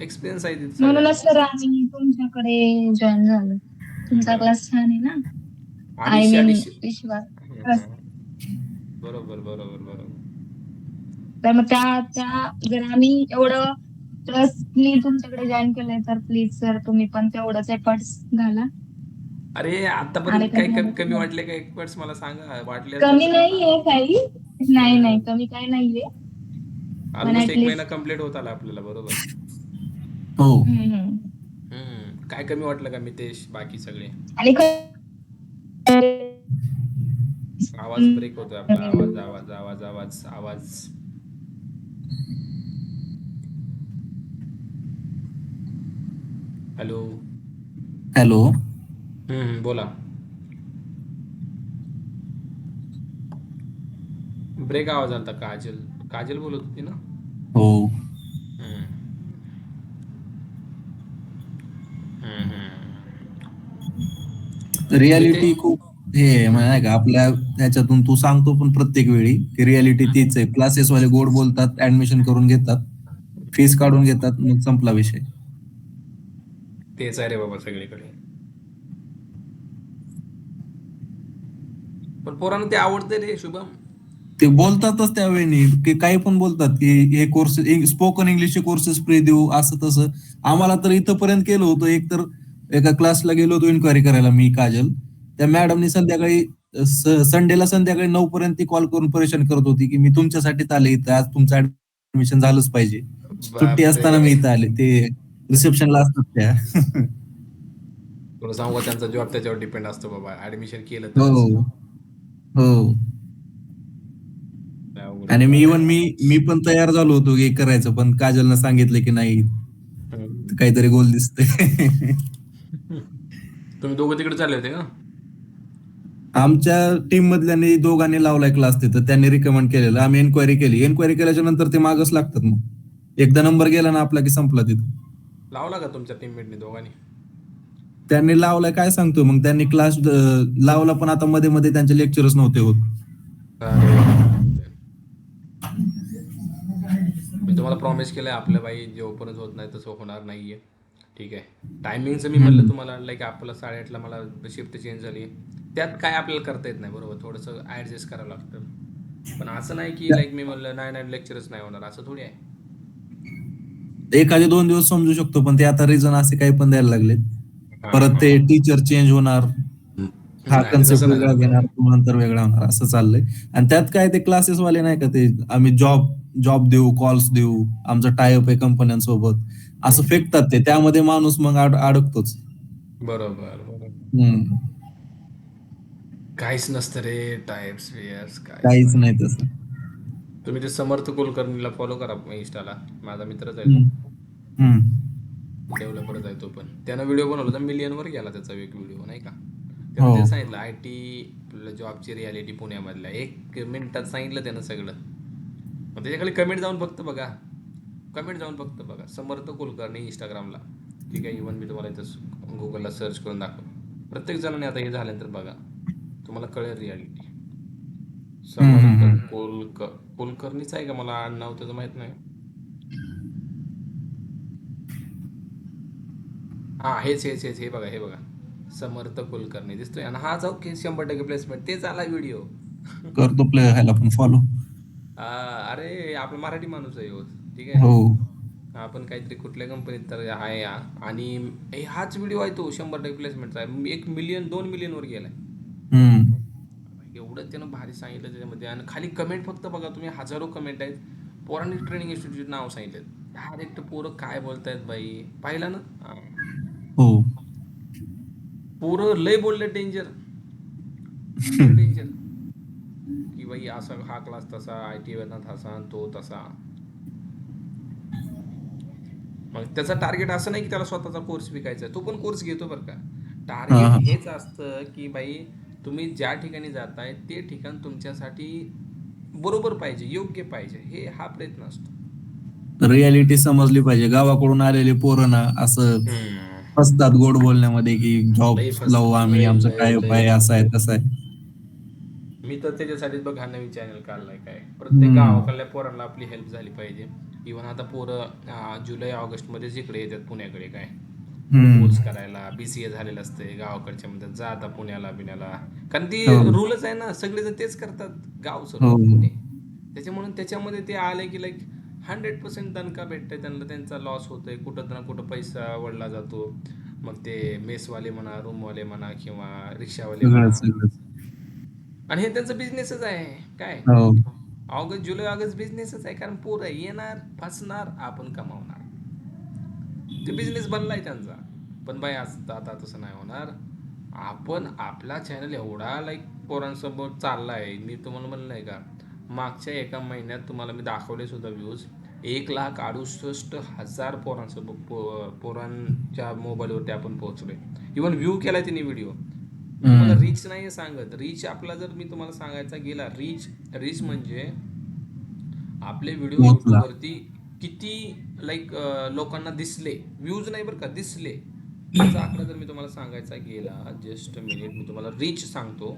एक्सपिरियन्स आहे तिथे. म्हणूनच सर आम्ही तुमच्याकडे जॉईन झालो. तुमचा क्लास छान आहे ना. आय मीन विश्वास. बरोबर. तर मग त्या जर आम्ही एवढं ट्रस्टली तुमच्याकडे जॉईन केलंय तर प्लीज सर तुम्ही पण तेवढंच एफर्ट्स घाला. अरे आतापर्यंत काही कमी वाटले का एक्सपर्ट्स मला सांगा. वाटले कमी नाहीये काही. नाही कमी काही नाहीये. ऑलमोस्ट 1 महिना कंप्लीट होत आला आपल्याला. बरोबर. हो. काय कमी वाटलं का मितेश, बाकी सगळे? आणि आवाज ब्रेक होतोय आपला. आवाज. हॅलो. बोला. ब्रेक आवाज आलता. काजल बोलत होती ना. हो. रियालिटी खूप हे आहे का आपल्या ह्याच्यातून तू सांगतो पण प्रत्येक वेळी की रियालिटी तीच आहे. क्लासेस वाले गोड बोलतात, ऍडमिशन करून घेतात, फीस काढून घेतात, मग संपला विषय. तेच आहे रे बाबा सगळीकडे. पण पोरांना ते आवडते रे शुभम. ते बोलतातच त्यावेळी की काही पण बोलतात की हे कोर्सेस, स्पोकन इंग्लिशचे कोर्सेस फ्री देऊ, असं तसं. आम्हाला तर इथंपर्यंत केलं होतं. एक तर एका क्लासला गेलो होतो इन्क्वायरी करायला मी, काजल. त्या मॅडमनी संध्याकाळी संडेला संध्याकाळी 9 पर्यंत ती कॉल करून परेशान करत होती की मी तुमच्यासाठीच आले इथं, आज तुमचं ऍडमिशन झालंच पाहिजे. सुट्टी असताना मी इथं आले. ते रिसेप्शनला असतात त्या. तुला सांगू, त्यांचा जॉब त्याच्यावर डिपेंड असतो बाबा. ऍडमिशन केलं हो. आणि मी पण तयार झालो होतो हे करायचं, पण काजलनं सांगितलं की नाही, काहीतरी गोल दिसतंय. तुम्ही दोघं तिकडे चालले होते का? आमच्या टीम मधल्यानी दोघांनी लावलाय क्लास तिथं, त्यांनी रिकमेंड केलेलं. आम्ही एन्क्वायरी केल्याच्या नंतर ते मागच लागतात. मग एकदा नंबर गेला ना आपला की संपला तिथं. लावला का तुमच्या टीममेटने दोघांनी? त्यांनी लावलाय, काय सांगतो. मग त्यांनी क्लास लावला, पण आता मध्ये मध्ये त्यांचे लेक्चरच नव्हते होत. मी तुम्हाला प्रॉमिस केलंय आपलं बाई, जोपर्यंत होत नाही तसं होणार नाहीये. ठीक आहे. टायमिंगचं मी म्हणलं तुम्हाला, लाईक आपलं 8:30ला मला शिफ्ट चेंज झाली. त्यात काय आपल्याला करता येत नाही. बरोबर, थोडंसं ऍडजस्ट करावं लागतं. पण असं नाही की लाईक मी म्हणलं नाही लेक्चरच नाही होणार, असं थोडी आहे. एखादे 2 दिवस समजू शकतो, पण ते आता रिझन असे काही पण द्यायला लागले. परत ते टीचर चेंज होणार. हा नाही कन्सेप्ट तसं नाही वेगळा झालं घेणार, बरोबर. तू नंतर वेगळा होणार, असं चाललंय. आणि त्यात काय ते क्लासेस वाले नाही का, ते आम्ही जॉब जॉब देऊ, कॉल्स देऊ, आमचं टायअप आहे कंपन्यांसोबत, असं हम्म. फेकतात ते. त्यामध्ये माणूस मग अडकतोच. बरोबर बरोबर. हम्म. काहीच नसतं रे, टाइप्स वेअर्स काहीच काहीच नाही. नाही तसं. तुम्ही ते समर्थ कुलकर्णीला फॉलो करा इंस्टाला, माझा मित्रच आहे तो, हम्म. हम्म. डेव्हलपरच आहे तो पण. त्यानं व्हिडिओ बनवला होता, मिलियनवर गेला त्याचा एक व्हिडिओ नाही का. त्यानं हो. ते सांगितलं IT जॉबची रियालिटी पुण्यामधल्या 1 मिनिटात सांगितलं त्यानं सगळं. मग त्याच्याकडे कमेंट जाऊन फक्त बघा, कमेंट जाऊन फक्त बघा, समर्थ कुलकर्णी इंस्टाग्रामला. ठीक आहे, इव्हन मी तुम्हाला इथं गुगलला सर्च करून दाखव. प्रत्येक जणांनी आता हे झाल्यानंतर बघा, तुम्हाला कळेल रियालिटी. हम्म. समर्थ हम्म. कुलकर्णीच आहे का, मला नाव त्याचं माहित नाही. हा हेच हे बघा, हे बघा, समर्थ कुलकर्णी दिसतोय. आणि हाच ओके 100% प्लेसमेंट, तेच आला व्हिडिओ. करतो प्ले ह्याला पण फॉलो. अरे आपला मराठी माणूस आहे ह्यो, ठीक हो. आहे. आपण काहीतरी कुठल्या कंपनीत तर आहे आणि हाच व्हिडिओ आहे तो 100% प्लेसमेंटचा आहे. 1 मिलियन 2 मिलियनवर गेलाय. हम्म. एवढं त्यानं भारी सांगितलं त्याच्यामध्ये. आणि खाली कमेंट फक्त बघा तुम्ही, हजारो कमेंट आहेत. पोरांनी ट्रेनिंग इन्स्टिट्यूट नाव सांगितलं, डायरेक्ट पोरं काय बोलतायत बाई, पाहिलं ना. हो. पोरं लय बोलले, डेंजर, लय डेंजर, की बाई असा हा क्लास तसा, IT वाला तसा, तो तसा. मग त्याचा टार्गेट असं नाही की त्याला स्वतःचा कोर्स विकायचा आहे, तो पण कोर्स घेतो बरं का. हा. टार्गेट हा. हेच असतं की बाई तुम्ही ज्या ठिकाणी जाताय ते ठिकाण तुमच्यासाठी बरोबर पाहिजे, योग्य पाहिजे, हा प्रयत्न असतो. रियालिटी समजली पाहिजे. गावाकडून आलेले पोरं ना असं फसतात गोड बोलण्यामध्ये, की जॉब लय लावू फसतात, आम्ही, लय आमचं लय टायप लय आहे, असं आहे तसं आहे. मी तर त्याच्यासाठीच बघ हा नवीन चॅनल काढलाय. काय प्रत्येक हम्म. गावाकडल्या पोरांना आपली हेल्प झाली पाहिजे. इव्हन आता पोरं जुलै ऑगस्टमध्येच इकडे येतात पुण्याकडे, काय हम्म. कोर्स करायला. BCA झालेलं असते गावाकडच्या मध्ये, जा आता पुण्याला बिण्याला. कारण ती हो. रूलच आहे ना, सगळेजण तेच करतात, गाव हो. सोडून पुणे. त्याच्यामध्ये ते आले की लाईक 100% दणका भेटतंय त्यांना, त्यांचा लॉस होतोय, कुठं ना कुठं पैसा वळला जातो. मग ते मेसवाले म्हणा, रूमवाले म्हणा, किंवा रिक्षावाले सगळंच म्हणा. सगळंच. आणि हे त्यांचं बिझनेसच आहे. काय हो. जुलै ऑगस्ट बिझनेसच आहे, कारण पोरं येणार, फसणार, आपण कमावणार. ते बिझनेस बनलाय त्यांचा. पण बाई आज आता तसं नाही होणार. आपण आपला चॅनल एवढा लाईक पोरांसोबत चाललाय, मी तुम्हाला म्हणलं नाही का, मागच्या एका महिन्यात तुम्हाला मी दाखवले सुद्धा व्ह्यूज. 1,68,000 पोरांसोबत पोरांच्या मोबाईलवरती आपण पोहोचलोय. इव्हन व्ह्यू केलाय त्यांनी व्हिडिओ. मी तुम्हाला हम्म. रीच नाही सांगत, रीच आपला जर मी तुम्हाला सांगायचा गेला, रीच रीच म्हणजे आपले व्हिडिओ पोहोचला. यूट्यूबवरती किती लाईक लोकांना दिसले, व्ह्यूज नाही बरं का, दिसले. ह्याचा आकडा जर मी तुम्हाला सांगायचा गेला, जस्ट मिनिट, मी तुम्हाला रीच सांगतो.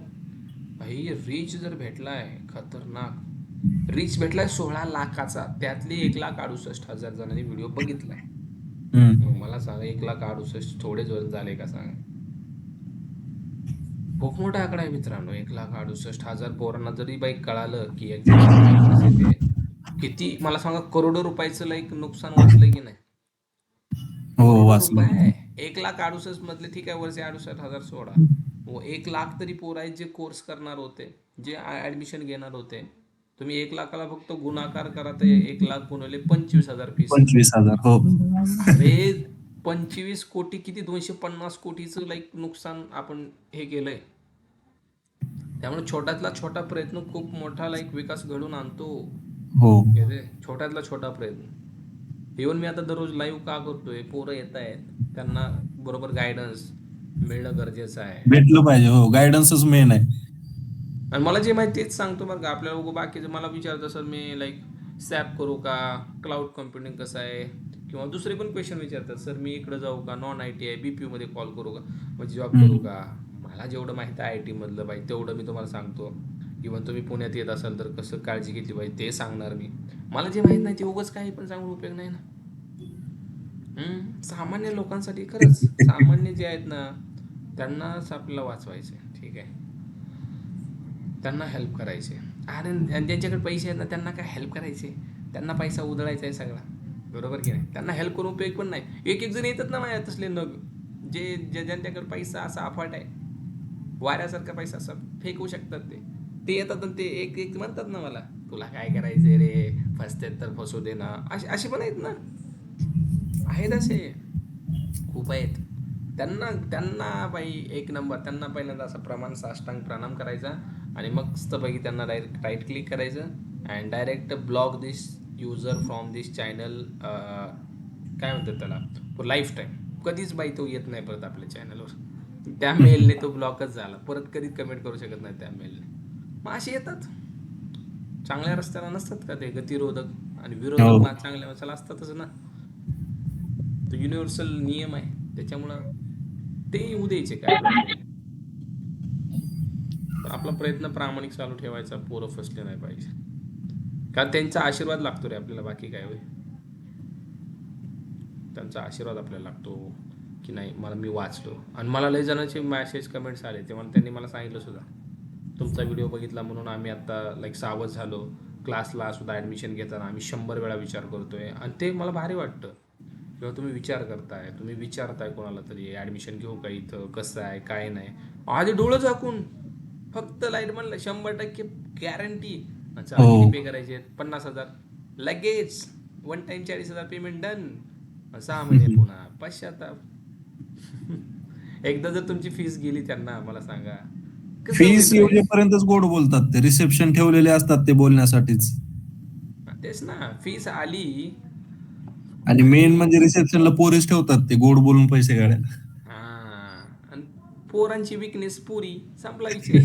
भाई रीच जर भेटलाय, खतरनाक रीच भेटलाय 16 लाखाचा, त्यातले 1,68,000 जणांनी व्हिडिओ बघितलाय. हम्म. मग मला सांगा, 1,68,000 थोडे जण झाले का सांगा. खूप मोठा आकडा आहे मित्रांनो. 1,68,000 पोरांना जरी बाईक कळालं की एक्झामची प्रॅक्टिस येते, किती मला सांगा, करोडो रुपयाचं लाईक नुकसान वाचलं की नाही. हो, करोडो वाचलो. रुपये. 1,68,000 मधले ठीक आहे, वर्षे 68,000 सोडा, 1 लाख तरी पोर आहेत जे कोर्स करणार होते, जे ऍडमिशन घेणार होते. तुम्ही 1 लाखाला फक्त गुणाकार करा, तर 1 लाख गुणवले 25,000 फीस. 25,000. हो. अरे 25 कोटी किती, 250 कोटीचं लाईक नुकसान आपण हे केलंय. त्यामुळे छोट्यातला छोटा प्रयत्न खूप मोठा लाईक विकास घडून आणतो. हो. छोट्यातला छोटा प्रयत्न. इव्हन मी आता दररोज लाईव्ह का करतोय, पोरं येत आहेत, त्यांना बरोबर गायडन्स मिळणं गरजेचं आहे. भेटलं पाहिजे. हो, गायडन्सच मेन आहे. आणि मला जे माहिती तेच सांगतो बरं का. आपल्याला उगं बाकीचं मला विचारतं, सर मी लाईक सॅप करू का, क्लाउड कम्प्युटिंग कसं आहे, किंवा दुसरे पण क्वेश्चन विचारतात, सर मी इकडं जाऊ का, नॉन IT आहे, BPO मध्ये कॉल करू का, म्हणजे जॉब करू का. मला जेवढं माहिती आहे IT मधलं बाई, तेवढं मी तुम्हाला सांगतो. इव्हन तुम्ही पुण्यात येत असाल तर कसं काळजी घेतली पाहिजे ते सांगणार मी. मला जे माहीत नाही ते उगाच काही पण सांगून उपयोग नाही ना. सामान्य लोकांसाठी खरंच, सामान्य जे आहेत ना, त्यांनाच आपल्याला वाचवायचं आहे. ठीक आहे, त्यांना हेल्प करायचे. आणि ज्यांच्याकडे पैसे आहेत ना, त्यांना काय हेल्प करायचे, त्यांना पैसा उधळायचा आहे सगळा, बरोबर की नाही. त्यांना हेल्प करून उपयोग पण नाही. एक एक जण येतात ना माझ्या तसले नग, जे ज्यांच्याकडे पैसा असा अफाट आहे, वाऱ्यासारखा पैसा असं फेकू शकतात ते येतात आणि ते एक एक म्हणतात ना मला, तुला काय करायचंय रे, फसतेत तर फसू दे ना, असे असे पण आहेत ना, आहेत असे खूप आहेत. त्यांना त्यांना बाई एक नंबर, त्यांना पहिल्यांदा असं साष्टांग प्रणाम करायचा आणि मग मस्तपैकी त्यांना डायरेक्ट राईट क्लिक करायचं and direct block this user from this channel, काय म्हणतात त्याला, फॉर लाईफ टाईम. कधीच बाई तो येत नाही परत आपल्या चॅनलवर, त्या मेलने तो ब्लॉकच झाला, परत कधीच कमेंट करू शकत नाही त्या मेलने. मग असे येतात, चांगल्या रस्त्याला नसतात का ते गतिरोधक आणि विरोधक ना, चांगल्या माणसाला असतातच ना. तो युनिव्हर्सल नियम आहे, त्याच्यामुळं ते येऊ द्यायचे, काय प्रॉब्लेम आहे. पण आपला प्रयत्न प्रामाणिक चालू ठेवायचा, पोरं फसले नाही पाहिजे, कारण त्यांचा आशीर्वाद लागतो रे आपल्याला, बाकी काय होय. त्यांचा आशीर्वाद आपल्याला लागतो की नाही, मला मी वाचलो. आणि मला लय जणांचे मॅसेज कमेंट्स आले, तेव्हा त्यांनी मला सांगितलं सुद्धा, तुमचा व्हिडिओ बघितला म्हणून आम्ही आत्ता लाईक सावध झालो, क्लासला सुद्धा ॲडमिशन घेताना आम्ही 100 वेळा विचार करतोय. आणि ते मला भारी वाटतं, किंवा तुम्ही विचार करताय, तुम्ही विचारताय कोणाला तरी, ॲडमिशन घेऊ का इथं, कसं आहे काय नाही, आधी डोळं झाकून फक्त लाईट म्हणलं 100% गॅरंटी. अच्छा किती पे करायचे आहेत, 50,000 लगेच, वन टाइम 40,000 पेमेंट डन, 6 महिने पुन्हा पश्चाताप. एकदा जर तुमची फीस गेली त्यांना, मला सांगा कसं फीस होईल रे. येऊपर्यंतच गोड बोलतात ते, रिसेप्शन ठेवलेले असतात ते बोलण्यासाठीच. तेच ना, फीस आली आणि मेन म्हणजे रिसेप्शनला पोरीस ठेवतात ते गोड बोलून पैसे काढायला. हा, आणि पोरांची विकनेस पुरी, संपला विषय.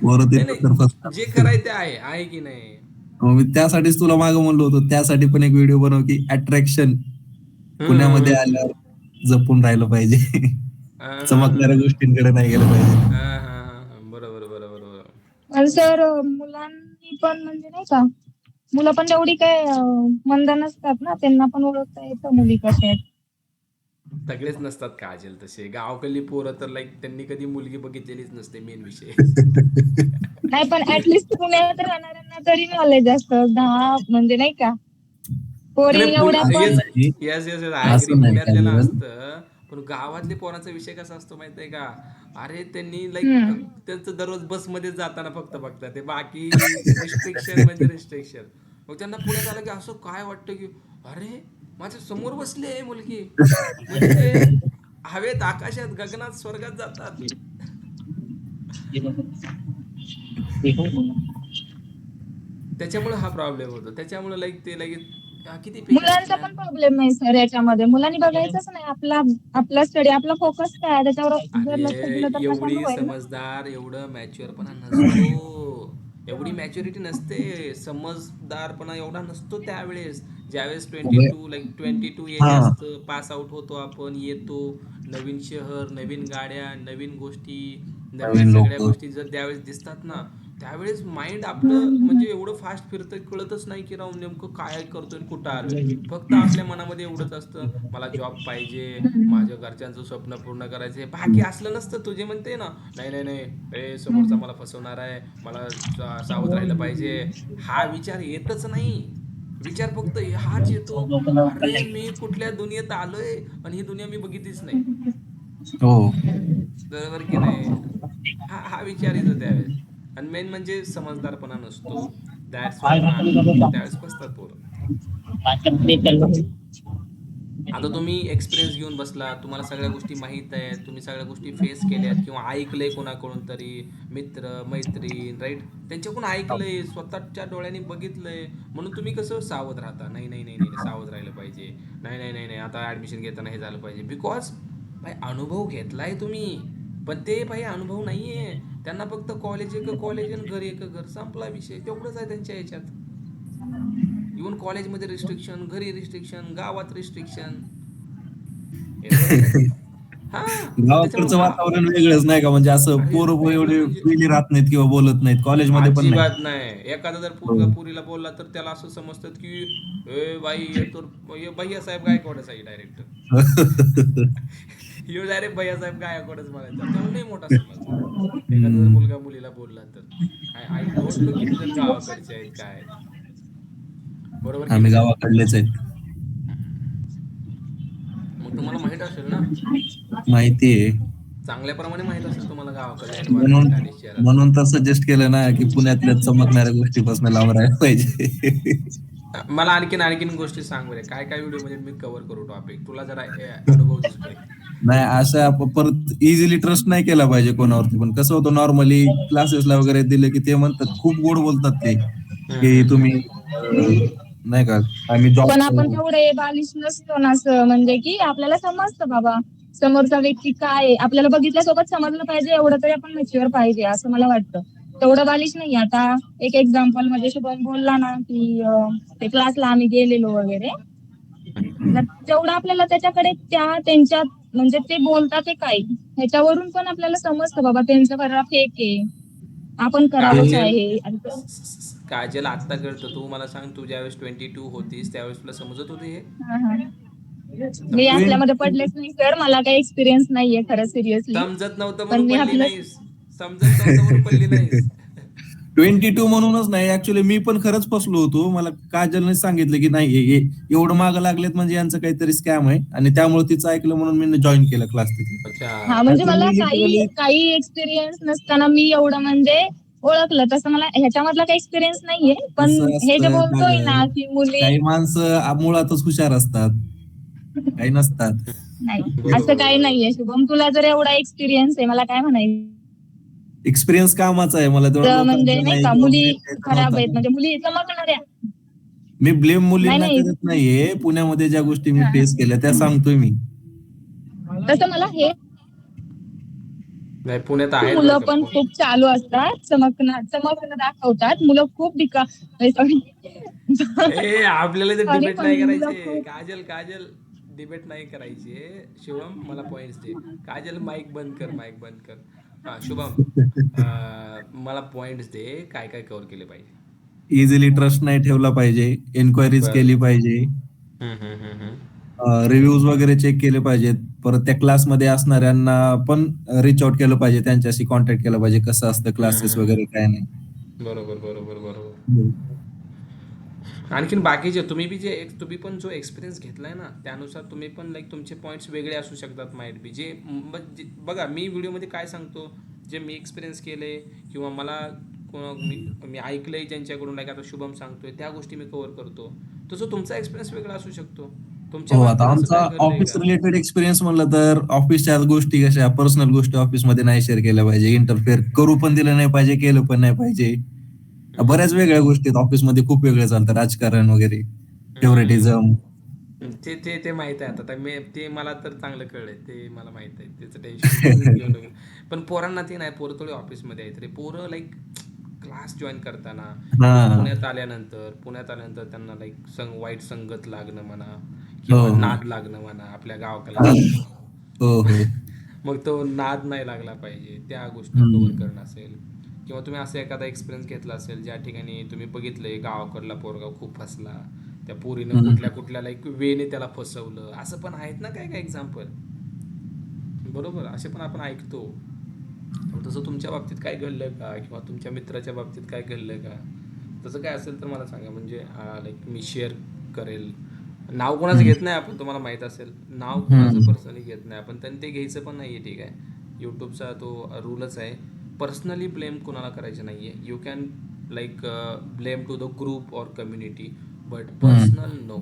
बरं ते नाही तर नाही, जे फसतात. खरंय ते आहे की नाही. मग मी त्यासाठीच तुला मागं म्हणलो होतो, त्यासाठी पण एक व्हिडिओ बनव की अट्रॅक्शन हम्म, पुण्यामध्ये हम्म, आल्यावर जपून राहिलं पाहिजे. हा, हा, चमकणाऱ्या गोष्टींकडे नाही गेलं पाहिजे. हा, हा, हा, बरोबर बरोबर बरोबर. पण सर मुलांनी पण म्हणजे नाही का, मुलं पण एवढी काय मंद नसतात ना, त्यांना पण ओळखता येतं मुली कशा आहेत. सगळेच नसतात काजल तसे, गावाकडली पोरं तर लाईक त्यांनी कधी मुलगी बघितलेलीच नसते, मेन विषय. नाही पण ऍटलिस्ट पुण्यात राहणाऱ्यांना तरी नॉलेज असतं, दहा म्हणजे नाही का, पोरी नाही एवढ्या असं पण. नाही, यस यस यस, आय एग्री, असं नाही पुण्यातल्याला काजल. असतं. पण गावातले पोरांचा विषय कसा असतो माहितीये का, अरे त्यांनी लाईक हम्म. त्यांचं दररोज बसमध्ये जाताना फक्त बघतात ते, बाकी रिस्ट्रिक्शन म्हणजे रिस्ट्रिक्शन. मग त्यांना पुण्यात आलं की असं काय वाटतं की, अरे माझ्या समोर बसली आहे मुलगी, म्हणजे ते हवेत, आकाशात, गगनात, स्वर्गात जातात. त्याच्यामुळे हा प्रॉब्लेम होतो, त्याच्यामुळे लाईक ते लगेच किती पे मुलांचा करायचं. पण प्रॉब्लेम नाही सर याच्यामध्ये, मुलांनी बघायचंच नाही, आपला आपला स्टडी, आपला फोकस काय आहे त्याच्यावर जर अरे लक्ष दिलं तर कशाने एवढी होईल ना. समजदार, एवढं मॅच्युअरपणा नसतो, एवढी मॅच्युरिटी नसते, समजदारपणा एवढा नसतो त्यावेळेस, ज्यावेळेस 22 लाईक 22 एज हा, असतं, पास आउट होतो आपण, येतो, नवीन शहर, नवीन गाड्या, नवीन गोष्टी, नवीन नवीन सगळ्या लोक. गोष्टी जर त्यावेळेस दिसतात ना, त्यावेळेस माइंड आपलं हम्म. म्हणजे एवढं फास्ट फिरतं, कळतच नाही की राहून नेमकं काय करतोय आणि कुठं आलोय. फक्त आपल्या मनामध्ये एवढंच असतं, मला जॉब पाहिजे, माझ्या घरच्यांचं स्वप्न पूर्ण करायचे, बाकी असलं नसतं. तुझे म्हणते ना, नाही नाही नाही, ए समोरचा मला फसवणार आहे, मला सावध राहिलं पाहिजे, हा विचार येतच नाही. विचार फक्त हाच येतो, अरे मी कुठल्या दुनियेत आलोय आणि ही दुनिया मी बघितलीच नाही. हो. बरोबर की नाही, हा हा विचार येतो त्यावेळेस. आणि मेन म्हणजे समजदारपणा नसतो, दॅट्स वाय त्यावेळेस फसतात पोरं. आता तुम्ही एक्सपिरियन्स घेऊन बसला, तुम्हाला सगळ्या गोष्टी माहीत आहेत, तुम्ही सगळ्या गोष्टी फेस केल्यात किंवा ऐकलंय कोणाकडून तरी, मित्र मैत्रीण राईट, त्यांच्याकडून ऐकलंय, स्वतःच्या डोळ्यांनी बघितलंय, म्हणून तुम्ही कसं सावध राहता, नाही नाही नाही नाही, सावध राहिलं पाहिजे, नाही नाही नाही नाही, आता ॲडमिशन घेताना हे झालं पाहिजे, बिकॉज भाई अनुभव घेतलाय तुम्ही. पण ते भाई अनुभव नाहीये, त्यांना फक्त कॉलेज एक कॉलेज आणि घर एक घर, संपला विषय, तेवढंच आहे त्यांच्या ह्याच्यात. इव्हन कॉलेजमध्ये रिस्ट्रिक्शन, घरी रिस्ट्रिक्शन, गावात रिस्ट्रिक्शन, हे तर हा. आणि त्याच्यामुळे गावाकडचं वातावरण वेगळंच नाही का, म्हणजे असं अरे पोरं वेगळं एवढे म्हणजे फ्रीली राहत नाहीत किंवा बोलत नाहीत, कॉलेजमध्ये पण नाही. अजिबात नाही. एखादा जर हो. पोरगा पुरीला बोलला तर त्याला असं समजतात की, ए बाई ये तर भैया साहेब गायकवाडच आहे डायरेक्ट. यो डायरेक्ट भैया साहेब गायकवाडच म्हणायचा, त्याला लई मोठा समजला. एखादा जर हम्म. मुलगा मुलीला बोलला तर, आय आय डोंट नो किती जण गावाकडचे आहेत काय आहेत. बरोबर की आम्ही नाही. गावाकडलेच आहेत. मग तुम्हाला माहित असेल ना. माहिती आहे. चांगल्याप्रमाणे माहित असेल तुम्हाला गावाकडे म्हणून एन्व्हायरमेंट आणि शहरात. म्हणून तर सजेस्ट केलं ना की पुण्यातल्या चमकणाऱ्या गोष्टीपासून लांब राहायला पाहिजे. मला आणखीन गोष्टी सांग बरे, काय काय व्हिडिओ मध्ये मी कव्हर करू टॉपिक, तुला जरा अनुभव दिसतोय. नाही असं परत इझिली ट्रस्ट नाही केला पाहिजे कोणावरती. पण कसं होतं नॉर्मली क्लासेसला वगैरे दिले की ते म्हणतात, खूप गोड बोलतात ते की तुम्ही नाही का आम्ही जॉब पण आपण तेवढे बालिश नसतो ना असं, म्हणजे की आपल्याला समजतं बाबा समोरचा व्यक्ती काय आहे, आपल्याला बघितल्यासोबत समजलं पाहिजे, एवढं तरी आपण मॅच्युअर पाहिजे असं मला वाटतं. तेवढं बालिश नाही. आता एक एक्झाम्पल म्हणजे शुभम बोलला ना की ते क्लासला आम्ही गेलेलो वगैरे, तर तेवढं आपल्याला त्याच्याकडे त्यांच्या म्हणजे ते बोलतात ते काय ह्याच्यावरून पण आपल्याला समजतं बाबा त्यांचं खरं फेक आहे, आपण करावंच काजल आहे. आणि काजल आत्ता कळतं. तू मला सांग, तू ज्यावेळेस 22 होतीस त्यावेळेस तुला समजत होते हे? हा, हा. मी असल्यामध्ये पडलेच नाही सर, मला काही एक्सपिरियन्स नाहीये खरं सिरियसली. समजत नव्हतं पण म्हणून मी पडली आपलं नाहीस. समजत नव्हतं म्हणून पडली नाहीस. 22 म्हणूनच नाही, ऍक्च्युली मी पण खरंच फसलो होतो. मला काजलने सांगितलं की नाही एवढं मागं लागलेत म्हणजे यांचं काहीतरी स्कॅम आहे, आणि त्यामुळे तिचं ऐकलं म्हणून मी जॉईन केलं क्लास तिथे. अच्छा. हा म्हणजे नाहीतर मला मी काही literally काही एक्सपिरियन्स नसताना मी एवढं म्हणजे ओळखलं, तसं मला ह्याच्यामधला काही एक्सपिरियन्स नाहीये. पण कसं हे जे असतं बोलतोय ना की मुली काही माणसं मुळातच हुशार असतात, काही नसतात. नाही, असं बरोबर काही बरोबर. नाहीये शुभम. तुला जर एवढा एक्सपिरियन्स आहे, मला काय म्हणायचं एक्सपिरियन्स कामाचा आहे, मला तेवढं म्हणजे लोकांचा नाही नाही का, किंवा मुली blame द्यायचा खराब आहेत नव्हता. म्हणजे मुली चमकणाऱ्या. मी ब्लेम नाही मुलींना नाही, करत नाहीये. पुण्यामध्ये ज्या गोष्टी मी हा, फेस केल्या त्या सांगतोय मी. तसं मला हे नाही, पुण्यात आहेत बरं मुलं का पण खूप चालू असतात, चमकणं दाखवतात. मुलं खूप सॉरी आपल्याला ते सॉरी, डिबेट पण नाही मुलं करायचे. खूप काजल काजल डिबेट नाही करायचे. शिवम मला पॉइंट्स दे. काजल माईक बंद कर, माईक बंद कर. हा शुभम, मला पॉइंट्स दे, काय काय कव्हर केले पाहिजे. इझिली ट्रस्ट नाही ठेवला पाहिजे, एन्क्वायरीज बर. केली पाहिजे, रिव्ह्यूज वगैरे चेक केले पाहिजेत. परत त्या क्लासमध्ये असणाऱ्यांना पण रिच आउट केलं पाहिजे, त्यांच्याशी कॉन्टॅक्ट केलं पाहिजे, कसं असतं क्लासेस वगैरे काय नाही. बरोबर बरोबर बरोबर. हम्म. आणखीन बाकीचे तुम्ही पण जो एक्सपिरियन्स घेतलाय ना, त्यानुसार तुम्ही पण लाईक तुमचे पॉईंट्स वेगळे असू शकतात. माइट बी बघा, मी व्हिडिओमध्ये काय सांगतो, जे मी एक्सपिरियन्स केले किंवा मला मी ऐकलंय ज्यांच्याकडून, लाईक आता शुभम सांगतोय त्या गोष्टी मी कव्हर करतो. तसं तुमचा एक्सपिरियन्स वेगळा असू शकतो. तुमच्या हो, बाबतीत आता असं आमचा काय घडलंय ऑफिस का? रिलेटेड एक्सपिरियन्स म्हणलं तर ऑफिसच्या गोष्टी कशा पर्सनल गोष्टी ऑफिसमध्ये नाही शेअर केल्या पाहिजे, इंटरफेअर करू पण दिलं नाही पाहिजे, केलं पण नाही पाहिजे. बऱ्याच वेगळ्या गोष्टी आहेत ऑफिसमध्ये, खूप वेगळे चालतं, राजकारण वगैरे, फेवरेटिझम. ते माहित आहे. आता ते मला तर चांगलं कळलंय, ते मला माहित आहे. त्याचं टेन्शन घेऊ नको. पण पोरांना ते नाही, पोरं थोडे ऑफिसमध्ये आहेत रे. पोरं लाईक क्लास जॉईन करताना किंवा हा. पुण्यात आल्यानंतर त्यांना लाईक वाईट संगत लागणं म्हणा, हो किंवा हो. नाद लागणं म्हणा, आपल्या गावाकडे हा. म्हणतो. हो हो. मग तो नाद नाही लागला पाहिजे, त्या गोष्टी कव्हर हम्म. करणं असेल. किंवा तुम्ही असं एखादा एक्सपिरियन्स घेतला असेल ज्या ठिकाणी तुम्ही बघितलंय गावाकडला पोरगा खूप फसला, त्या पोरीनं हम्म. कुठल्या कुठल्या लाईक वेने त्याला फसवलं, असं पण आहेत ना काय काय एक्झाम्पल. बरोबर, असे पण आपण ऐकतो. तसं तुमच्या बाबतीत काय घडलं का, किंवा तुमच्या मित्राच्या बाबतीत काय घडलं का? तसं काय असेल तर मला सांगा, म्हणजे लाईक मी शेअर करेल. नाव कोणाचं घेत नाही आपण, तुम्हाला माहीत असेल. नाव कोणाचं हम्म. पर्सनली घेत नाही आपण, त्यांनी ते घ्यायचं पण नाही आहे. ठीक आहे, यूट्यूबचा तो रूलच आहे. पर्सनली ब्लेम कोणाला करायचं नाही आहे. You can like blame to the group or community, but personal no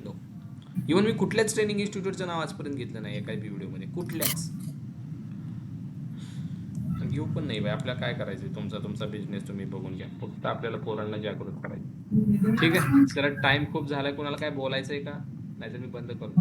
no. Even मी कुठल्याच ट्रेनिंग इन्स्टिट्यूटचं नाव आजपर्यंत घेतलं नाही एका व्हिडिओमध्ये, कुठल्याच. घेऊ पण नाही बाई. आपल्याला काय करायचं, तुमचा बिझनेस तुम्ही बघून घ्या. फक्त आपल्याला पोरांना जागृत करायचं. ठीक आहे, जरा टाइम खूप झालाय. कोणाला काय बोलायचंय का? नाहीतर मी बंद करतो.